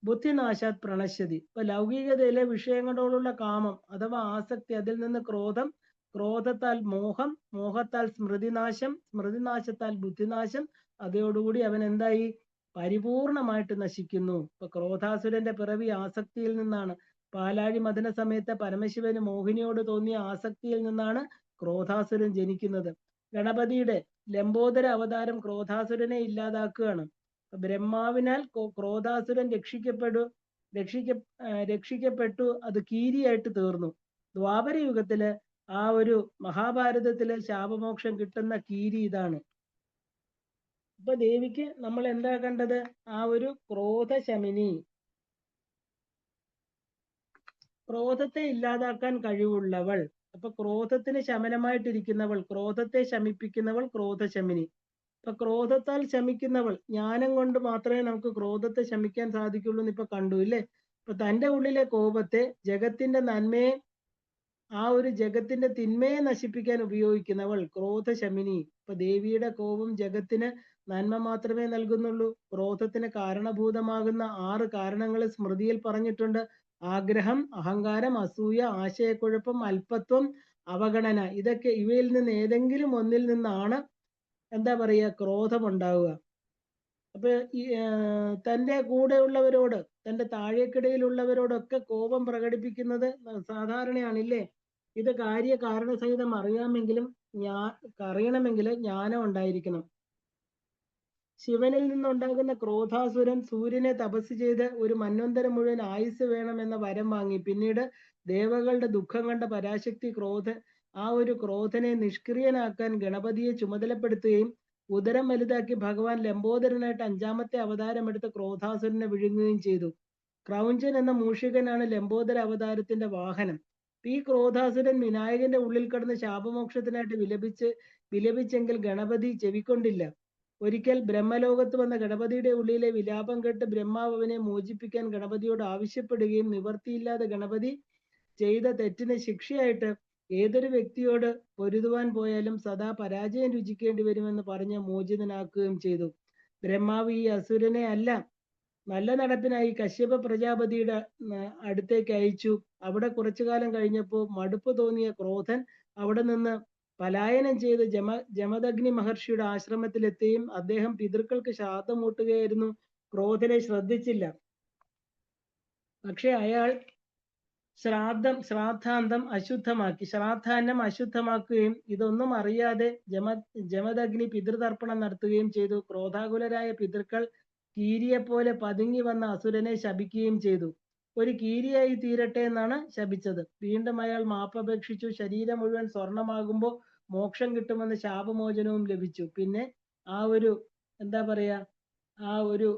ബുദ്ധിനാശാത് പ്രണശ്യതി. ഇപ്പൊ ലൗകികതയിലെ വിഷയങ്ങളോടുള്ള കാമം അഥവാ ആസക്തി, അതിൽ നിന്ന് ക്രോധം, ക്രോധത്താൽ മോഹം, മോഹത്താൽ സ്മൃതിനാശത്താൽ ബുദ്ധിനാശം, അതോടുകൂടി അവൻ എന്തായി? പരിപൂർണമായിട്ട് നശിക്കുന്നു. ഇപ്പൊ ക്രോധാസുരന്റെ പിറവി ആസക്തിയിൽ നിന്നാണ്. പാലാഴി മദന സമയത്ത് പരമശിവന് മോഹിനിയോട് തോന്നിയ ആസക്തിയിൽ നിന്നാണ് ക്രോധാസുരൻ ജനിക്കുന്നത്. ഗണപതിയുടെ ലംബോദര അവതാരം ക്രോധാസുരനെ ഇല്ലാതാക്കുകയാണ്. ബ്രഹ്മാവിനാൽ ക്രോധാസുരൻ രക്ഷിക്കപ്പെട്ടു. അത് കീരിയായിട്ട് തീർന്നു. ദ്വാപര യുഗത്തില് ആ ഒരു മഹാഭാരതത്തിലെ ശാപമോക്ഷം കിട്ടുന്ന കീരി ഇതാണ്. ഇപ്പൊ ദേവിക്ക് നമ്മൾ എന്താ കണ്ടത്? ആ ഒരു ക്രോധശമിനി, ക്രോധത്തെ ഇല്ലാതാക്കാൻ കഴിവുള്ളവൾ. അപ്പൊ ക്രോധത്തിന് ശമനമായിട്ടിരിക്കുന്നവൾ, ക്രോധത്തെ ശമിപ്പിക്കുന്നവൾ ക്രോധശമിനി. ഇപ്പൊ ക്രോധത്താൽ ശമിക്കുന്നവൾ, ജ്ഞാനം കൊണ്ട് മാത്രമേ നമുക്ക് ക്രോധത്തെ ശമിക്കാൻ സാധിക്കുള്ളൂ എന്ന് ഇപ്പൊ കണ്ടു ഇല്ലേ? ഇപ്പൊ തന്റെ ഉള്ളിലെ കോപത്തെ ജഗത്തിന്റെ നന്മയെ, ആ ഒരു ജഗത്തിന്റെ തിന്മയെ നശിപ്പിക്കാൻ ഉപയോഗിക്കുന്നവൾ ക്രോധശമിനി. ഇപ്പൊ ദേവിയുടെ കോപം ജഗത്തിന് നന്മ മാത്രമേ നൽകുന്നുള്ളൂ. ക്രോധത്തിന് കാരണഭൂതമാകുന്ന 6 കാരണങ്ങൾ സ്മൃതിയിൽ പറഞ്ഞിട്ടുണ്ട്. ആഗ്രഹം, അഹങ്കാരം, അസൂയ, ആശയക്കുഴപ്പം, അല്പത്വം, അവഗണന. ഇവയിൽ നിന്ന് ഏതെങ്കിലും ഒന്നിൽ നിന്നാണ് എന്താ പറയുക, ക്രോധം ഉണ്ടാവുക. അപ്പൊ തന്റെ കൂടെയുള്ളവരോട്, തന്റെ താഴേക്കിടയിലുള്ളവരോടൊക്കെ കോപം പ്രകടിപ്പിക്കുന്നത് സാധാരണയാണില്ലേ? ഇത് കാരണസഹിതം അറിയണമെങ്കിൽ ജ്ഞാനം ഉണ്ടായിരിക്കണം. ശിവനിൽ നിന്നുണ്ടാകുന്ന ക്രോധാസുരൻ സൂര്യനെ തപസ് ചെയ്ത് ഒരു മന്വന്തരം മുഴുവൻ ആയുസ് വേണമെന്ന വരം വാങ്ങി. പിന്നീട് ദേവകളുടെ ദുഃഖം കണ്ട പരാശക്തി ആ ഒരു ക്രോധനെ നിഷ്ക്രിയനാക്കാൻ ഗണപതിയെ ചുമതലപ്പെടുത്തുകയും ഉദരം വലുതാക്കി ഭഗവാൻ ലംബോദരനായിട്ട് 5ാമത്തെ അവതാരമെടുത്ത് ക്രോധാസുരനെ വിഴുങ്ങുകയും ചെയ്തു. ക്രൗഞ്ചൻ എന്ന മൂഷികനാണ് ലംബോദര അവതാരത്തിന്റെ വാഹനം. ഈ ക്രോധാസുരൻ വിനായകന്റെ ഉള്ളിൽ കിടന്ന് ശാപമോക്ഷത്തിനായിട്ട് വിലപിച്ചെങ്കിൽ ഗണപതി ചെവിക്കൊണ്ടില്ല. ഒരിക്കൽ ബ്രഹ്മലോകത്ത് വന്ന ഗണപതിയുടെ ഉള്ളിലെ വിലാപം കേട്ട് ബ്രഹ്മാവ് അവനെ മോചിപ്പിക്കാൻ ഗണപതിയോട് ആവശ്യപ്പെടുകയും നിവർത്തിയില്ലാതെ ഗണപതി ചെയ്ത തെറ്റിന് ശിക്ഷയായിട്ട് ഏതൊരു വ്യക്തിയോട് പൊരുതുവാൻ പോയാലും സദാ പരാജയം രുചിക്കേണ്ടി വരുമെന്ന് പറഞ്ഞ് മോചിതനാക്കുകയും ചെയ്തു. ബ്രഹ്മാവ് ഈ അസുരനെ അല്ല, നല്ല നടപ്പിനായി കശ്യപ പ്രജാപതിയുടെ അടുത്തേക്ക് അയച്ചു. അവിടെ കുറച്ചു കാലം കഴിഞ്ഞപ്പോൾ മടുപ്പ് തോന്നിയ ക്രോധൻ അവിടെ നിന്ന് പലായനം ചെയ്ത് ജമദഗ്നി മഹർഷിയുടെ ആശ്രമത്തിലെത്തുകയും അദ്ദേഹം പിതൃക്കൾക്ക് ശ്രാദ്ധമൂട്ടുകയായിരുന്നു. ക്രോധനെ ശ്രദ്ധിച്ചില്ല. പക്ഷെ അയാൾ ശ്രാദ്ധാന്തം അശുദ്ധമാക്കുകയും ഇതൊന്നും അറിയാതെ ജമദഗ്നി പിതൃതർപ്പണം നടത്തുകയും ചെയ്തു. ക്രോധാകുലരായ പിതൃക്കൾ കീരിയെ പോലെ പതുങ്ങി വന്ന അസുരനെ ശപിക്കുകയും ചെയ്തു. ഒരു കീരിയായി തീരട്ടെ എന്നാണ് ശപിച്ചത്. വീണ്ടും അയാൾ മാപ്പപേക്ഷിച്ചു. ശരീരം മുഴുവൻ സ്വർണമാകുമ്പോൾ മോക്ഷം കിട്ടുമെന്ന് ശാപമോചനവും ലഭിച്ചു. പിന്നെ ആ ഒരു എന്താ പറയാ, ആ ഒരു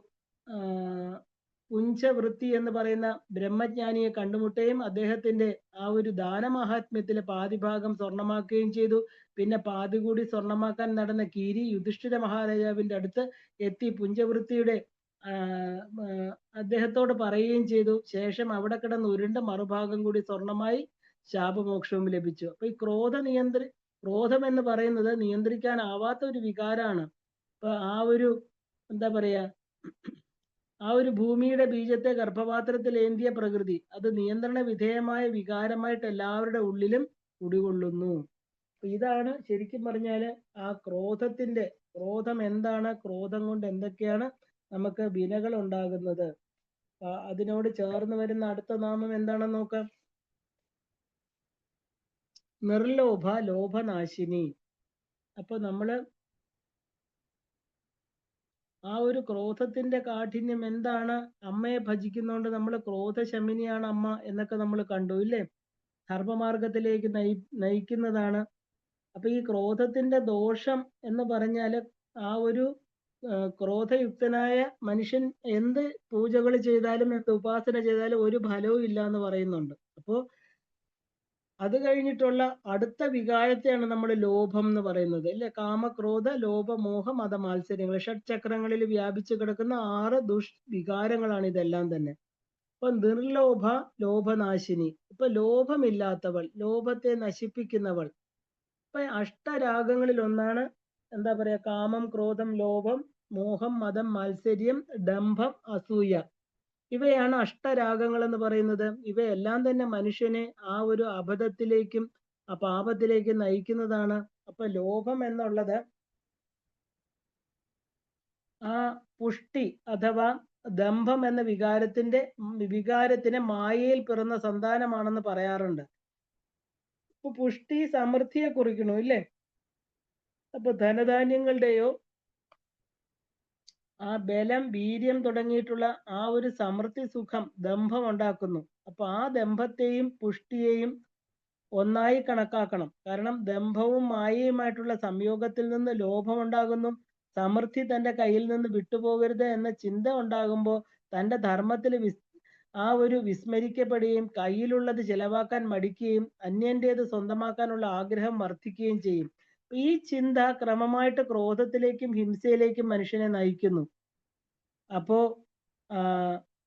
ഉഞ്ചവൃത്തി എന്ന് പറയുന്ന ബ്രഹ്മജ്ഞാനിയെ കണ്ടുമുട്ടുകയും അദ്ദേഹത്തിന്റെ ആ ഒരു ദാനമാഹാത്മ്യത്തിലെ പാതിഭാഗം സ്വർണമാക്കുകയും ചെയ്തു. പിന്നെ പാതി കൂടി സ്വർണമാക്കാൻ നടന്ന കീരി യുധിഷ്ഠിര മഹാരാജാവിന്റെ അടുത്ത് എത്തി പുഞ്ചവൃത്തിയുടെ അദ്ദേഹത്തോട് പറയുകയും ചെയ്തു. ശേഷം അവിടെ കിടന്ന് ഉരുണ്ട മറുഭാഗം കൂടി സ്വർണമായി ശാപമോക്ഷവും ലഭിച്ചു. അപ്പൊ ഈ ക്രോധം എന്ന് പറയുന്നത് നിയന്ത്രിക്കാനാവാത്ത ഒരു വികാരമാണ്. അപ്പൊ ആ ഒരു എന്താ പറയാ, ആ ഒരു ഭൂമിയുടെ ബീജത്തെ ഗർഭപാത്രത്തിൽ ഏന്തിയ പ്രകൃതി അത് നിയന്ത്രണ വിധേയമായ വികാരമായിട്ട് എല്ലാവരുടെ ഉള്ളിലും കുടികൊള്ളുന്നു. ഇതാണ് ശരിക്കും പറഞ്ഞാല് ആ ക്രോധം എന്താണ്, ക്രോധം കൊണ്ട് എന്തൊക്കെയാണ് നമുക്ക് വിനകൾ ഉണ്ടാകുന്നത്. അതിനോട് ചേർന്ന് വരുന്ന അടുത്ത നാമം എന്താണെന്ന് നോക്കാം. നിർലോഭ ലോഭനാശിനി. അപ്പൊ നമ്മള് ആ ഒരു ക്രോധത്തിന്റെ കാഠിന്യം എന്താണ്? അമ്മയെ ഭജിക്കുന്നതുകൊണ്ട് നമ്മൾ ക്രോധശമിനിയാണ് അമ്മ എന്നൊക്കെ നമ്മൾ കണ്ടു ഇല്ലേ? ധർമ്മമാർഗത്തിലേക്ക് നയിക്കുന്നതാണ്. അപ്പൊ ഈ ക്രോധത്തിന്റെ ദോഷം എന്ന് പറഞ്ഞാല് ആ ഒരു ക്രോധയുക്തനായ മനുഷ്യൻ എന്ത് പൂജകൾ ചെയ്താലും എന്ത് ഉപാസന ചെയ്താലും ഒരു ഫലവും ഇല്ല എന്ന് പറയുന്നുണ്ട്. അപ്പോ അത് കഴിഞ്ഞിട്ടുള്ള അടുത്ത വികാരത്തെയാണ് നമ്മൾ ലോഭം എന്ന് പറയുന്നത് അല്ലെ? കാമക്രോധ ലോഭ മോഹ മത മാത്സര്യങ്ങൾ, ഷഡ്ചക്രങ്ങളിൽ വ്യാപിച്ചു കിടക്കുന്ന 6 ദുഷ്വികാരങ്ങളാണ് ഇതെല്ലാം തന്നെ. അപ്പൊ നിർലോഭ ലോഭനാശിനി. ഇപ്പൊ ലോഭമില്ലാത്തവൾ, ലോഭത്തെ നശിപ്പിക്കുന്നവൾ. ഇപ്പൊ അഷ്ടരാഗങ്ങളിൽ ഒന്നാണ് എന്താ പറയാ, കാമം, ക്രോധം, ലോഭം, മോഹം, മതം, മാത്സര്യം, ഡംഭം, അസൂയ. ഇവയാണ് അഷ്ടരാഗങ്ങൾ എന്ന് പറയുന്നത്. ഇവയെല്ലാം തന്നെ മനുഷ്യനെ ആ ഒരു അബദ്ധത്തിലേക്കും ആ പാപത്തിലേക്കും നയിക്കുന്നതാണ്. അപ്പൊ ലോഭം എന്നുള്ളത് ആ പുഷ്ടി അഥവാ ദംഭം എന്ന വികാരത്തിന് മായയിൽ പിറന്ന സന്താനമാണെന്ന് പറയാറുണ്ട്. ഇപ്പൊ പുഷ്ടി സമൃദ്ധിയെ കുറിക്കണു ഇല്ലേ? അപ്പൊ ധനധാന്യങ്ങളുടെയോ ആ ബലം, വീര്യം തുടങ്ങിയിട്ടുള്ള ആ ഒരു സമൃദ്ധി സുഖം ദംഭം ഉണ്ടാക്കുന്നു. അപ്പൊ ആ ദംഭത്തെയും പുഷ്ടിയെയും ഒന്നായി കണക്കാക്കണം. കാരണം ദംഭവും മായയുമായിട്ടുള്ള സംയോഗത്തിൽ നിന്ന് ലോഭം ഉണ്ടാകുന്നു. സമൃദ്ധി തന്റെ കയ്യിൽ നിന്ന് വിട്ടുപോകരുത് എന്ന ചിന്ത ഉണ്ടാകുമ്പോൾ തന്റെ ധർമ്മത്തിൽ ആ ഒരു വിസ്മരിക്കപ്പെടുകയും കയ്യിലുള്ളത് ചെലവാക്കാൻ മടിക്കുകയും അന്യന്റേത് സ്വന്തമാക്കാനുള്ള ആഗ്രഹം വർദ്ധിക്കുകയും ചെയ്യും. ഈ ചിന്ത ക്രമമായിട്ട് ക്രോധത്തിലേക്കും ഹിംസയിലേക്കും മനുഷ്യനെ നയിക്കുന്നു. അപ്പോ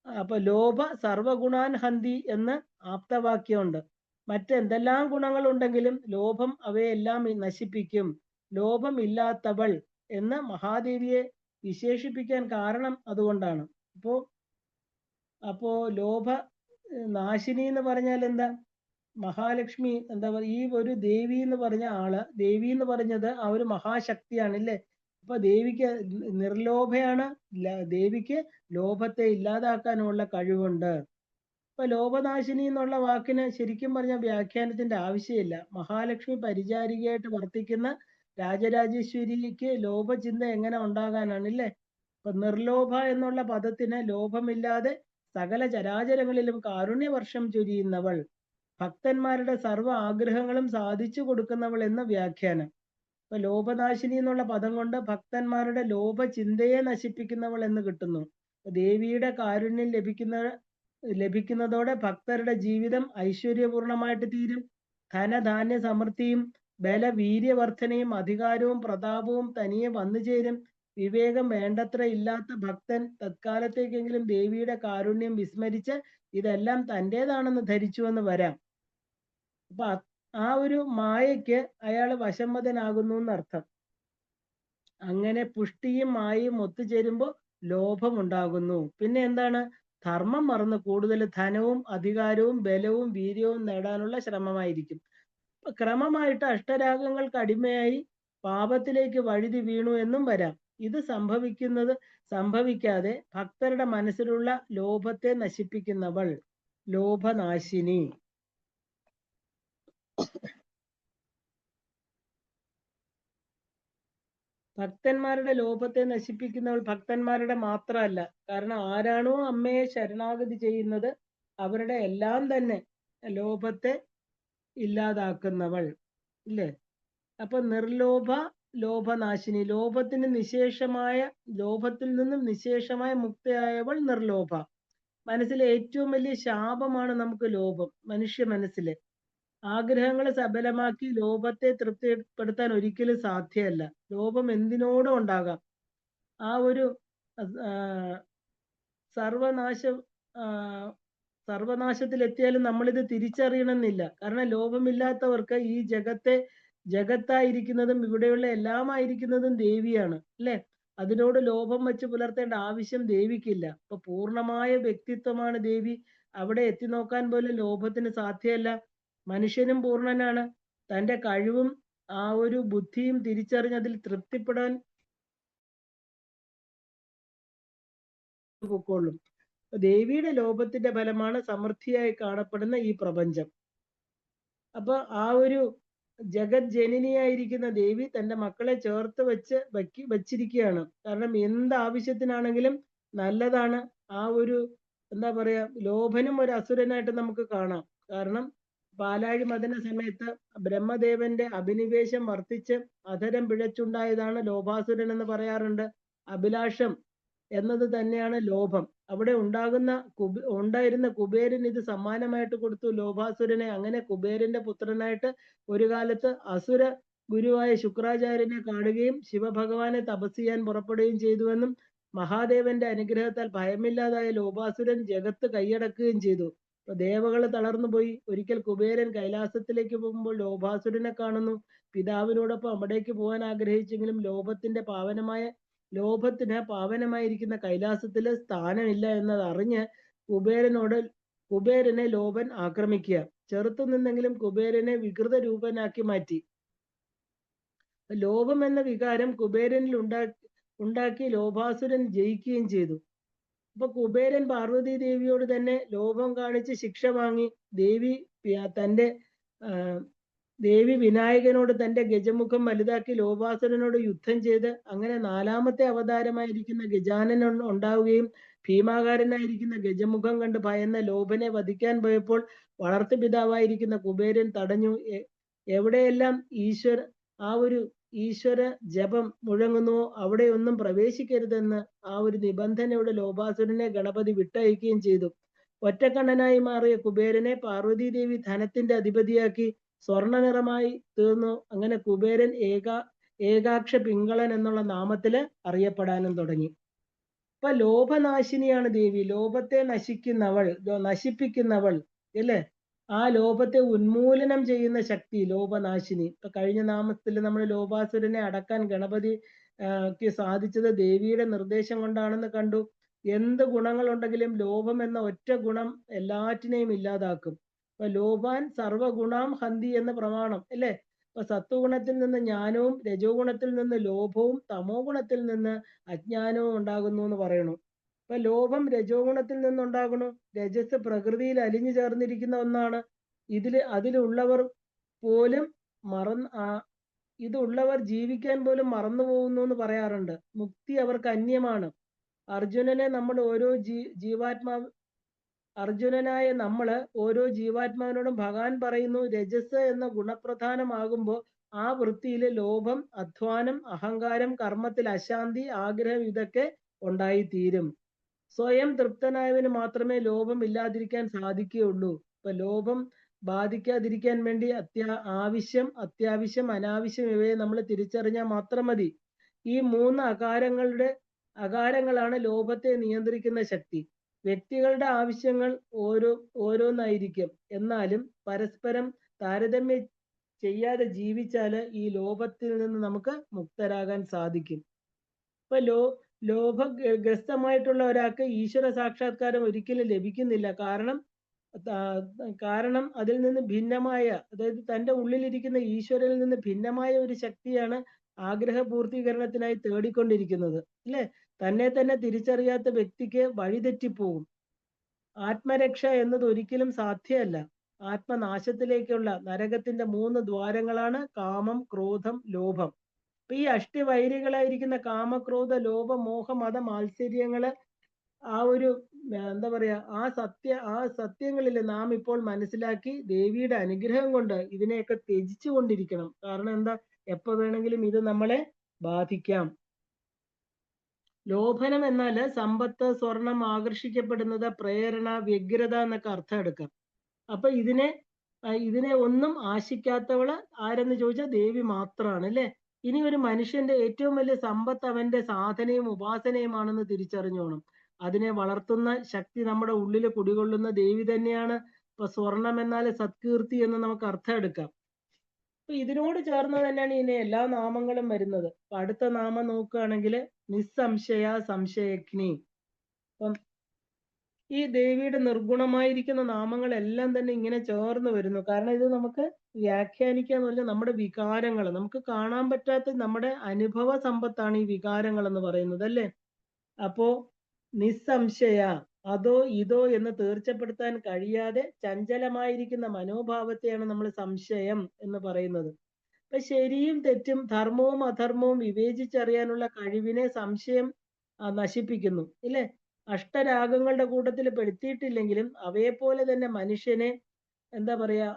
അപ്പൊ ലോഭ സർവഗുണാൻ ഹന്തി എന്ന് ആപ്തവാക്യമുണ്ട്. മറ്റെന്തെല്ലാം ഗുണങ്ങൾ ഉണ്ടെങ്കിലും ലോഭം അവയെല്ലാം നശിപ്പിക്കും. ലോഭം ഇല്ലാത്തവൾ എന്ന് മഹാദേവിയെ വിശേഷിപ്പിക്കാൻ കാരണം അതുകൊണ്ടാണ്. അപ്പോ അപ്പോ ലോഭ നാശിനി എന്ന് പറഞ്ഞാൽ എന്താ? മഹാലക്ഷ്മി എന്താ പറയുക, ഈ ഒരു ദേവി എന്ന് പറഞ്ഞ ആള്, ദേവി എന്ന് പറഞ്ഞത് ആ ഒരു മഹാശക്തിയാണ് ഇല്ലേ? അപ്പൊ ദേവിക്ക് നിർലോഭയാണ്. ദേവിക്ക് ലോഭത്തെ ഇല്ലാതാക്കാനുള്ള കഴിവുണ്ട്. ഇപ്പൊ ലോഭനാശിനി എന്നുള്ള വാക്കിന് ശരിക്കും പറഞ്ഞ വ്യാഖ്യാനത്തിന്റെ ആവശ്യമില്ല. മഹാലക്ഷ്മി പരിചാരികയായിട്ട് വർത്തിക്കുന്ന രാജരാജേശ്വരിക്ക് ലോഭചിന്ത എങ്ങനെ ഉണ്ടാകാനാണ് ഇല്ലേ? അപ്പൊ നിർലോഭ എന്നുള്ള പദത്തിന് ലോഭമില്ലാതെ സകല ചരാചരങ്ങളിലും കാരുണ്യവർഷം ചൊരിയുന്നവൾ, ഭക്തന്മാരുടെ സർവ്വ ആഗ്രഹങ്ങളും സാധിച്ചു കൊടുക്കുന്നവൾ എന്ന വ്യാഖ്യാനം. ഇപ്പൊ ലോഭനാശിനി എന്നുള്ള പദം കൊണ്ട് ഭക്തന്മാരുടെ ലോഭചിന്തയെ നശിപ്പിക്കുന്നവൾ എന്ന് കിട്ടുന്നു. ദേവിയുടെ കാരുണ്യം ലഭിക്കുന്നതോടെ ഭക്തരുടെ ജീവിതം ഐശ്വര്യപൂർണമായിട്ട് തീരും. ധനധാന്യ സമൃദ്ധിയും ബലവീര്യവർദ്ധനയും അധികാരവും പ്രതാപവും തനിയെ വന്നു ചേരും. വിവേകം വേണ്ടത്ര ഇല്ലാത്ത ഭക്തൻ തത്കാലത്തേക്കെങ്കിലും ദേവിയുടെ കാരുണ്യം വിസ്മരിച്ച് ഇതെല്ലാം തൻ്റെതാണെന്ന് ധരിച്ചുവെന്ന് വരാം. അപ്പൊ ആ ഒരു മായയ്ക്ക് അയാൾ വശംവദനാകുന്നു എന്നർത്ഥം. അങ്ങനെ പുഷ്ടിയും മായയും ഒത്തുചേരുമ്പോൾ ലോഭം ഉണ്ടാകുന്നു. പിന്നെ എന്താണ്? ധർമ്മം മറന്ന് കൂടുതൽ ധനവും അധികാരവും ബലവും വീര്യവും നേടാനുള്ള ശ്രമമായിരിക്കും. ക്രമമായിട്ട് അഷ്ടരാഗങ്ങൾക്ക് അടിമയായി പാപത്തിലേക്ക് വഴുതി വീണു എന്നും വരാം. ഇത് സംഭവിക്കാതെ ഭക്തരുടെ മനസ്സിലുള്ള ലോഭത്തെ നശിപ്പിക്കുന്നവൾ ലോഭനാശിനി. ഭക്തന്മാരുടെ ലോഭത്തെ നശിപ്പിക്കുന്നവൾ ഭക്തന്മാരുടെ മാത്രമല്ല. കാരണം ആരാണോ അമ്മയെ ശരണാഗതി ചെയ്യുന്നത് അവരുടെ എല്ലാം തന്നെ ലോഭത്തെ ഇല്ലാതാക്കുന്നവൾ ഇല്ലേ? അപ്പൊ നിർലോഭ ലോഭനാശിനി. ലോഭത്തിൽ നിന്നും നിശേഷമായ മുക്തയായവൾ നിർലോഭ. മനസ്സിലെ ഏറ്റവും വലിയ ശാപമാണ് നമുക്ക് ലോഭം. മനുഷ്യ മനസ്സിലെ ആഗ്രഹങ്ങളെ സബലമാക്കി ലോഭത്തെ തൃപ്തിപ്പെടുത്താൻ ഒരിക്കലും സാധ്യമല്ല. ലോഭം എന്തിനോടും ഉണ്ടാകാം. ആ ഒരു സർവനാശത്തിലെത്തിയാലും നമ്മളിത് തിരിച്ചറിയണമെന്നില്ല. കാരണം ലോഭമില്ലാത്തവർക്ക് ഈ ജഗത്തായിരിക്കുന്നതും ഇവിടെയുള്ള എല്ലാമായിരിക്കുന്നതും ദേവിയാണ് അല്ലെ? അതിനോട് ലോഭം വെച്ച് പുലർത്തേണ്ട ആവശ്യം ദേവിക്കില്ല. അപ്പൊ പൂർണ്ണമായ വ്യക്തിത്വമാണ് ദേവി. അവിടെ എത്തി നോക്കാൻ പോലും ലോഭത്തിന് സാധ്യമല്ല. മനുഷ്യനും പൂർണ്ണനാണ്. തന്റെ കഴിവും ആ ഒരു ബുദ്ധിയും തിരിച്ചറിഞ്ഞതിൽ തൃപ്തിപ്പെടാൻ പൊക്കോളും. ദേവിയുടെ ലോഭത്തിന്റെ ഫലമാണ് സമൃദ്ധിയായി കാണപ്പെടുന്ന ഈ പ്രപഞ്ചം. അപ്പൊ ആ ഒരു ജഗത് ജനനിയായിരിക്കുന്ന ദേവി തന്റെ മക്കളെ ചേർത്ത് വച്ചിരിക്കുകയാണ്. കാരണം എന്ത് ആവശ്യത്തിനാണെങ്കിലും നല്ലതാണ്. ആ ഒരു എന്താ പറയാ, ലോഭനും ഒരു അസുരനായിട്ട് നമുക്ക് കാണാം. കാരണം പാലാഴി മദന സമയത്ത് ബ്രഹ്മദേവന്റെ അഭിനിവേശം വർദ്ധിച്ച് അധരം പിഴച്ചുണ്ടായതാണ് ലോഭാസുരൻ എന്ന് പറയാറുണ്ട്. അഭിലാഷം എന്നത് തന്നെയാണ് ലോഭം. അവിടെ ഉണ്ടായിരുന്ന കുബേരൻ ഇത് സമ്മാനമായിട്ട് കൊടുത്തു ലോഭാസുരനെ. അങ്ങനെ കുബേരന്റെ പുത്രനായിട്ട് ഒരു കാലത്ത് അസുര ഗുരുവായ ശുക്രാചാര്യനെ കാണുകയും ശിവഭഗവാനെ തപസ് ചെയ്യാൻ പുറപ്പെടുകയും ചെയ്തുവെന്നും മഹാദേവന്റെ അനുഗ്രഹത്താൽ ഭയമില്ലാതായ ലോപാസുരൻ ജഗത്ത് കൈയടക്കുകയും ചെയ്തു. അപ്പൊ ദേവകൾ തളർന്നുപോയി. ഒരിക്കൽ കുബേരൻ കൈലാസത്തിലേക്ക് പോകുമ്പോൾ ലോപാസുരനെ കാണുന്നു. പിതാവിനോടൊപ്പം അവിടേക്ക് പോകാൻ ആഗ്രഹിച്ചെങ്കിലും ലോഭത്തിന് പാവനമായിരിക്കുന്ന കൈലാസത്തില് സ്ഥാനമില്ല എന്നത് അറിഞ്ഞ് കുബേരനെ ലോഭൻ ആക്രമിക്കുക. ചെറുത്തുനിന്നെങ്കിലും കുബേരനെ വികൃത രൂപനാക്കി മാറ്റി. ലോഭം എന്ന വികാരം കുബേരനിൽ ഉണ്ടാക്കി ലോഭാസുരൻ ജയിക്കുകയും ചെയ്തു. അപ്പൊ കുബേരൻ പാർവതി ദേവിയോട് തന്നെ ലോഭം കാണിച്ച് ശിക്ഷ വാങ്ങി. ദേവി വിനായകനോട് തന്റെ ഗജമുഖം വലുതാക്കി ലോഭാസുരനോട് യുദ്ധം ചെയ്ത് അങ്ങനെ 4ാമത്തെ അവതാരമായിരിക്കുന്ന ഗജാനൻ ഉണ്ടാവുകയും ഭീമാകാരനായിരിക്കുന്ന ഗജമുഖം കണ്ട് ഭയന്ന ലോഭനെ വധിക്കാൻ പോയപ്പോൾ വളർത്തു പിതാവായിരിക്കുന്ന കുബേരൻ തടഞ്ഞു. എവിടെയെല്ലാം ഈശ്വര ജപം മുഴങ്ങുന്നുവോ അവിടെയൊന്നും പ്രവേശിക്കരുതെന്ന് ആ ഒരു നിബന്ധനയോടെ ലോഭാസുരനെ ഗണപതി വിട്ടയക്കുകയും ചെയ്തു. ഒറ്റക്കണ്ണനായി മാറിയ കുബേരനെ പാർവതി ദേവി ധനത്തിന്റെ അധിപതിയാക്കി സ്വർണ്ണ നിറമായി തീർന്നു. അങ്ങനെ കുബേരൻ ഏകാക്ഷ പിങ്കളൻ എന്നുള്ള നാമത്തില് അറിയപ്പെടാനും തുടങ്ങി. അപ്പൊ ലോഭനാശിനിയാണ് ദേവി. ലോഭത്തെ നശിപ്പിക്കുന്നവൾ അല്ലേ? ആ ലോഭത്തെ ഉന്മൂലനം ചെയ്യുന്ന ശക്തി ലോഭനാശിനി. ഇപ്പൊ കഴിഞ്ഞ നാമത്തിൽ നമ്മൾ ലോഭാസുരനെ അടക്കാൻ ഗണപതിക്ക് സാധിച്ചത് ദേവിയുടെ നിർദ്ദേശം കൊണ്ടാണെന്ന് കണ്ടു. എന്ത് ഗുണങ്ങളുണ്ടെങ്കിലും ലോഭം എന്ന ഒറ്റ ഗുണം എല്ലാറ്റിനെയും ഇല്ലാതാക്കും. അപ്പൊ ലോഭാൻ സർവഗുണാം ഹന്തി എന്ന പ്രമാണം അല്ലേ? അപ്പൊ സത്വഗുണത്തിൽ നിന്ന് ജ്ഞാനവും, രജോ ഗുണത്തിൽ നിന്ന് ലോഭവും, തമോ ഗുണത്തിൽ നിന്ന് അജ്ഞാനവും ഉണ്ടാകുന്നു എന്ന് പറയണു. അപ്പൊ ലോഭം രജോ ഗുണത്തിൽ നിന്നുണ്ടാകണു. രജസ് പ്രകൃതിയിൽ അലിഞ്ഞു ചേർന്നിരിക്കുന്ന ഒന്നാണ്. അതിലുള്ളവർ പോലും ഇതുള്ളവർ ജീവിക്കാൻ പോലും മറന്നു പോകുന്നു എന്ന് പറയാറുണ്ട്. മുക്തി അവർക്ക് അന്യമാണ്. അർജുനനായ നമ്മള് ഓരോ ജീവാത്മാവിനോടും ഭഗവാൻ പറയുന്നു, രജസ് എന്ന ഗുണപ്രധാനമാകുമ്പോൾ ആ വൃത്തിയില് ലോഭം, അധ്വാനം, അഹങ്കാരം, കർമ്മത്തിൽ അശാന്തി, ആഗ്രഹം ഇതൊക്കെ ഉണ്ടായിത്തീരും. സ്വയം തൃപ്തനായവന് മാത്രമേ ലോഭം ഇല്ലാതിരിക്കാൻ സാധിക്കുകയുള്ളൂ. ഇപ്പൊ ലോഭം ബാധിക്കാതിരിക്കാൻ വേണ്ടി ആവശ്യം, അത്യാവശ്യം, അനാവശ്യം ഇവയെ നമ്മൾ തിരിച്ചറിഞ്ഞാൽ മാത്രം മതി. ഈ 3 അകാരങ്ങളാണ് ലോഭത്തെ നിയന്ത്രിക്കുന്ന ശക്തി. വ്യക്തികളുടെ ആവശ്യങ്ങൾ ഓരോന്നായിരിക്കും. എന്നാലും പരസ്പരം താരതമ്യം ചെയ്യാതെ ജീവിച്ചാല് ഈ ലോഭത്തിൽ നിന്ന് നമുക്ക് മുക്തരാകാൻ സാധിക്കും. ഇപ്പൊ ലോഭഗ്രസ്തമായിട്ടുള്ള ഒരാൾക്ക് ഈശ്വര സാക്ഷാത്കാരം ഒരിക്കലും ലഭിക്കുന്നില്ല. കാരണം അതിൽ നിന്ന് ഭിന്നമായ, അതായത് തന്റെ ഉള്ളിലിരിക്കുന്ന ഈശ്വരനിൽ നിന്ന് ഭിന്നമായ ഒരു ശക്തിയാണ് ആഗ്രഹ പൂർത്തീകരണത്തിനായി തേടിക്കൊണ്ടിരിക്കുന്നത് അല്ലെ? തന്നെ തിരിച്ചറിയാത്ത വ്യക്തിക്ക് വഴിതെറ്റിപ്പോകും. ആത്മരക്ഷ എന്നത് ഒരിക്കലും സാധ്യമല്ല. ആത്മനാശത്തിലേക്കുള്ള നരകത്തിന്റെ 3 ദ്വാരങ്ങളാണ് കാമം, ക്രോധം, ലോഭം. അപ്പൊ ഈ അഷ്ടവൈരികളായിരിക്കുന്ന കാമക്രോധ ലോഭ മോഹ മത മാത്സര്യങ്ങള് എന്താ പറയാ ആ സത്യങ്ങളിൽ നാം ഇപ്പോൾ മനസ്സിലാക്കി ദേവിയുടെ അനുഗ്രഹം കൊണ്ട് ഇതിനെയൊക്കെ ത്യജിച്ചു കൊണ്ടിരിക്കണം. കാരണം എന്താ? എപ്പോ വേണമെങ്കിലും ഇത് നമ്മളെ ബാധിക്കാം. ലോഭനം എന്നാല് സമ്പത്ത്, സ്വർണം, ആകർഷിക്കപ്പെടുന്നത്, പ്രേരണ, വ്യഗ്രത എന്നൊക്കെ അർത്ഥം എടുക്കാം. അപ്പൊ ഇതിനെ ഒന്നും ആശിക്കാത്തവള് ആരെന്ന് ചോദിച്ചാൽ ദേവി മാത്രമാണ് അല്ലെ? ഇനി ഒരു മനുഷ്യന്റെ ഏറ്റവും വലിയ സമ്പത്ത് അവന്റെ സാധനയും ഉപാസനയുമാണെന്ന് തിരിച്ചറിഞ്ഞോണം. അതിനെ വളർത്തുന്ന ശക്തി നമ്മുടെ ഉള്ളിൽ കുടികൊള്ളുന്ന ദേവി തന്നെയാണ്. ഇപ്പൊ സ്വർണം എന്നാൽ സത്കീർത്തി എന്ന് നമുക്ക് അർത്ഥം എടുക്കാം. അപ്പൊ ഇതിനോട് ചേർന്ന് തന്നെയാണ് ഇനി എല്ലാ നാമങ്ങളും വരുന്നത്. അപ്പൊ അടുത്ത നാമം നോക്കുകയാണെങ്കിൽ നിസ്സംശയ സംശയഗ്നി. അപ്പം ഈ ദേവിയുടെ നിർഗുണമായിരിക്കുന്ന നാമങ്ങളെല്ലാം തന്നെ ഇങ്ങനെ ചേർന്ന് വരുന്നു. കാരണം ഇത് നമുക്ക് വ്യാഖ്യാനിക്കാന്ന് പറഞ്ഞാൽ നമ്മുടെ വികാരങ്ങൾ, നമുക്ക് കാണാൻ പറ്റാത്ത നമ്മുടെ അനുഭവ സമ്പത്താണ് ഈ വികാരങ്ങൾ എന്ന് പറയുന്നത് അല്ലേ? അപ്പോ നിസ്സംശയ, അതോ ഇതോ എന്ന് തീർച്ചപ്പെടുത്താൻ കഴിയാതെ ചഞ്ചലമായിരിക്കുന്ന മനോഭാവത്തെയാണ് നമ്മൾ സംശയം എന്ന് പറയുന്നത്. അപ്പൊ ശരിയും തെറ്റും, ധർമ്മവും അധർമ്മവും വിവേചിച്ചറിയാനുള്ള കഴിവിനെ സംശയം നശിപ്പിക്കുന്നു ഇല്ലേ? അഷ്ടരാഗങ്ങളുടെ കൂട്ടത്തിൽ പെടുത്തിയിട്ടില്ലെങ്കിലും അവയെപ്പോലെ തന്നെ മനുഷ്യനെ എന്താ പറയാ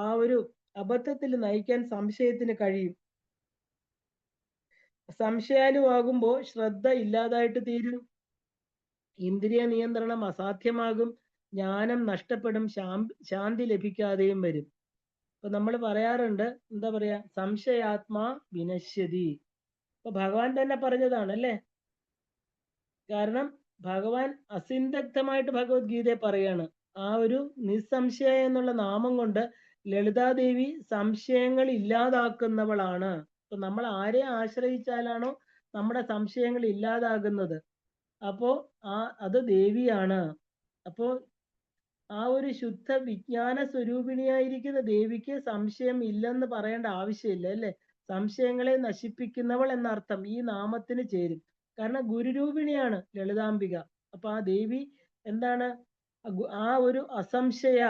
ആ ഒരു അബദ്ധത്തിൽ നയിക്കാൻ സംശയത്തിന് കഴിയും. സംശയാലുവാകുമ്പോൾ ശ്രദ്ധ ഇല്ലാതായിട്ട് തീരും, ഇന്ദ്രിയ നിയന്ത്രണം അസാധ്യമാകും, ജ്ഞാനം നഷ്ടപ്പെടും, ശാന്തി ലഭിക്കാതെയും വരും. അപ്പൊ നമ്മൾ പറയാറുണ്ട്, എന്താ പറയാ, സംശയാത്മാ വിനശ്യതി. അപ്പൊ ഭഗവാൻ തന്നെ പറഞ്ഞതാണ് അല്ലേ? കാരണം ഭഗവാൻ അസിന്തക്തമായിട്ട് ഭഗവത്ഗീതയെ പറയാണ്. ആ ഒരു നിസ്സംശയ എന്നുള്ള നാമം കൊണ്ട് ലളിതാദേവി സംശയങ്ങൾ ഇല്ലാതാക്കുന്നവളാണ്. അപ്പൊ നമ്മൾ ആരെ ആശ്രയിച്ചാലാണോ നമ്മുടെ സംശയങ്ങൾ ഇല്ലാതാകുന്നത്, അപ്പോ അത് ദേവിയാണ്. അപ്പോ ആ ഒരു ശുദ്ധ വിജ്ഞാന സ്വരൂപിണിയായിരിക്കുന്ന ദേവിക്ക് സംശയം ഇല്ലെന്ന് പറയേണ്ട ആവശ്യമില്ല അല്ലേ? സംശയങ്ങളെ നശിപ്പിക്കുന്നവൾ എന്നർത്ഥം ഈ നാമത്തിന് ചേരും. കാരണം ഗുരുരൂപിണിയാണ് ലളിതാംബിക. അപ്പൊ ആ ദേവി എന്താണ്? ആ ഒരു അസംശയ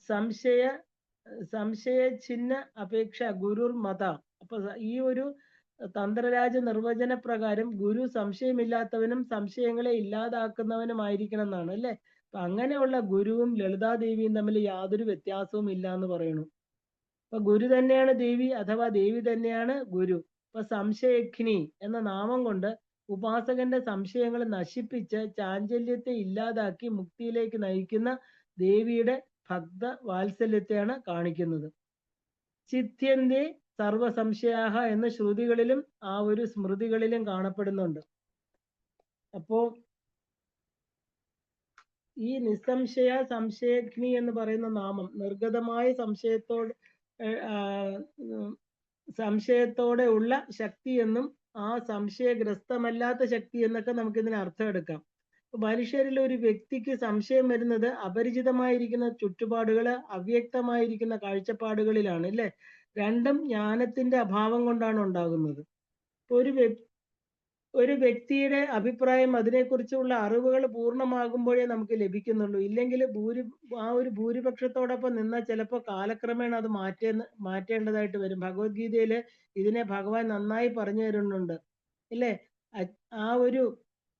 സംശയ സംശയ ചിഹ്ന അപേക്ഷ ഗുരുർ മത. അപ്പൊ ഈ ഒരു തന്ത്രരാജ നിർവചന പ്രകാരം ഗുരു സംശയമില്ലാത്തവനും സംശയങ്ങളെ ഇല്ലാതാക്കുന്നവനുമായിരിക്കണം എന്നാണ് അല്ലേ? അപ്പൊ അങ്ങനെയുള്ള ഗുരുവും ലളിതാദേവിയും തമ്മിൽ യാതൊരു വ്യത്യാസവും ഇല്ല എന്ന് പറയുന്നു. അപ്പൊ ഗുരു തന്നെയാണ് ദേവി, അഥവാ ദേവി തന്നെയാണ് ഗുരു. അപ്പൊ സംശയഖിനി എന്ന നാമം കൊണ്ട് ഉപാസകന്റെ സംശയങ്ങൾ നശിപ്പിച്ച് ചാഞ്ചല്യത്തെ ഇല്ലാതാക്കി മുക്തിയിലേക്ക് നയിക്കുന്ന ദേവിയുടെ ഭക്ത വാത്സല്യത്തെയാണ് കാണിക്കുന്നത്. ചിത്യന്തേ സർവ സംശയാഹ എന്ന ശ്രുതികളിലും ആ ഒരു സ്മൃതികളിലും കാണപ്പെടുന്നുണ്ട്. അപ്പോ ഈ നിസ്സംശയ സംശയഗ്നി എന്ന് പറയുന്ന നാമം നിർഗതമായ സംശയത്തോടെ ഉള്ള ശക്തി എന്നും ആ സംശയഗ്രസ്തമല്ലാത്ത ശക്തി എന്നൊക്കെ നമുക്ക് ഇതിന് അർത്ഥം എടുക്കാം. മനുഷ്യരിൽ ഒരു വ്യക്തിക്ക് സംശയം വരുന്നത് അപരിചിതമായിരിക്കുന്ന ചുറ്റുപാടുകള്, അവ്യക്തമായിരിക്കുന്ന കാഴ്ചപ്പാടുകളിലാണ് അല്ലേ? രണ്ടും ജ്ഞാനത്തിന്റെ അഭാവം കൊണ്ടാണ് ഉണ്ടാകുന്നത്. ഒരു വ്യക്തിയുടെ അഭിപ്രായം അതിനെക്കുറിച്ചുള്ള അറിവുകൾ പൂർണ്ണമാകുമ്പോഴേ നമുക്ക് ലഭിക്കുന്നുള്ളൂ. ഇല്ലെങ്കിൽ ആ ഒരു ഭൂരിപക്ഷത്തോടൊപ്പം നിന്നാൽ ചിലപ്പോൾ കാലക്രമേണ അത് മാറ്റേണ്ടതായിട്ട് വരും. ഭഗവത്ഗീതയില് ഇതിനെ ഭഗവാൻ നന്നായി പറഞ്ഞു തരുന്നുണ്ട് ഇല്ലേ? ആ ഒരു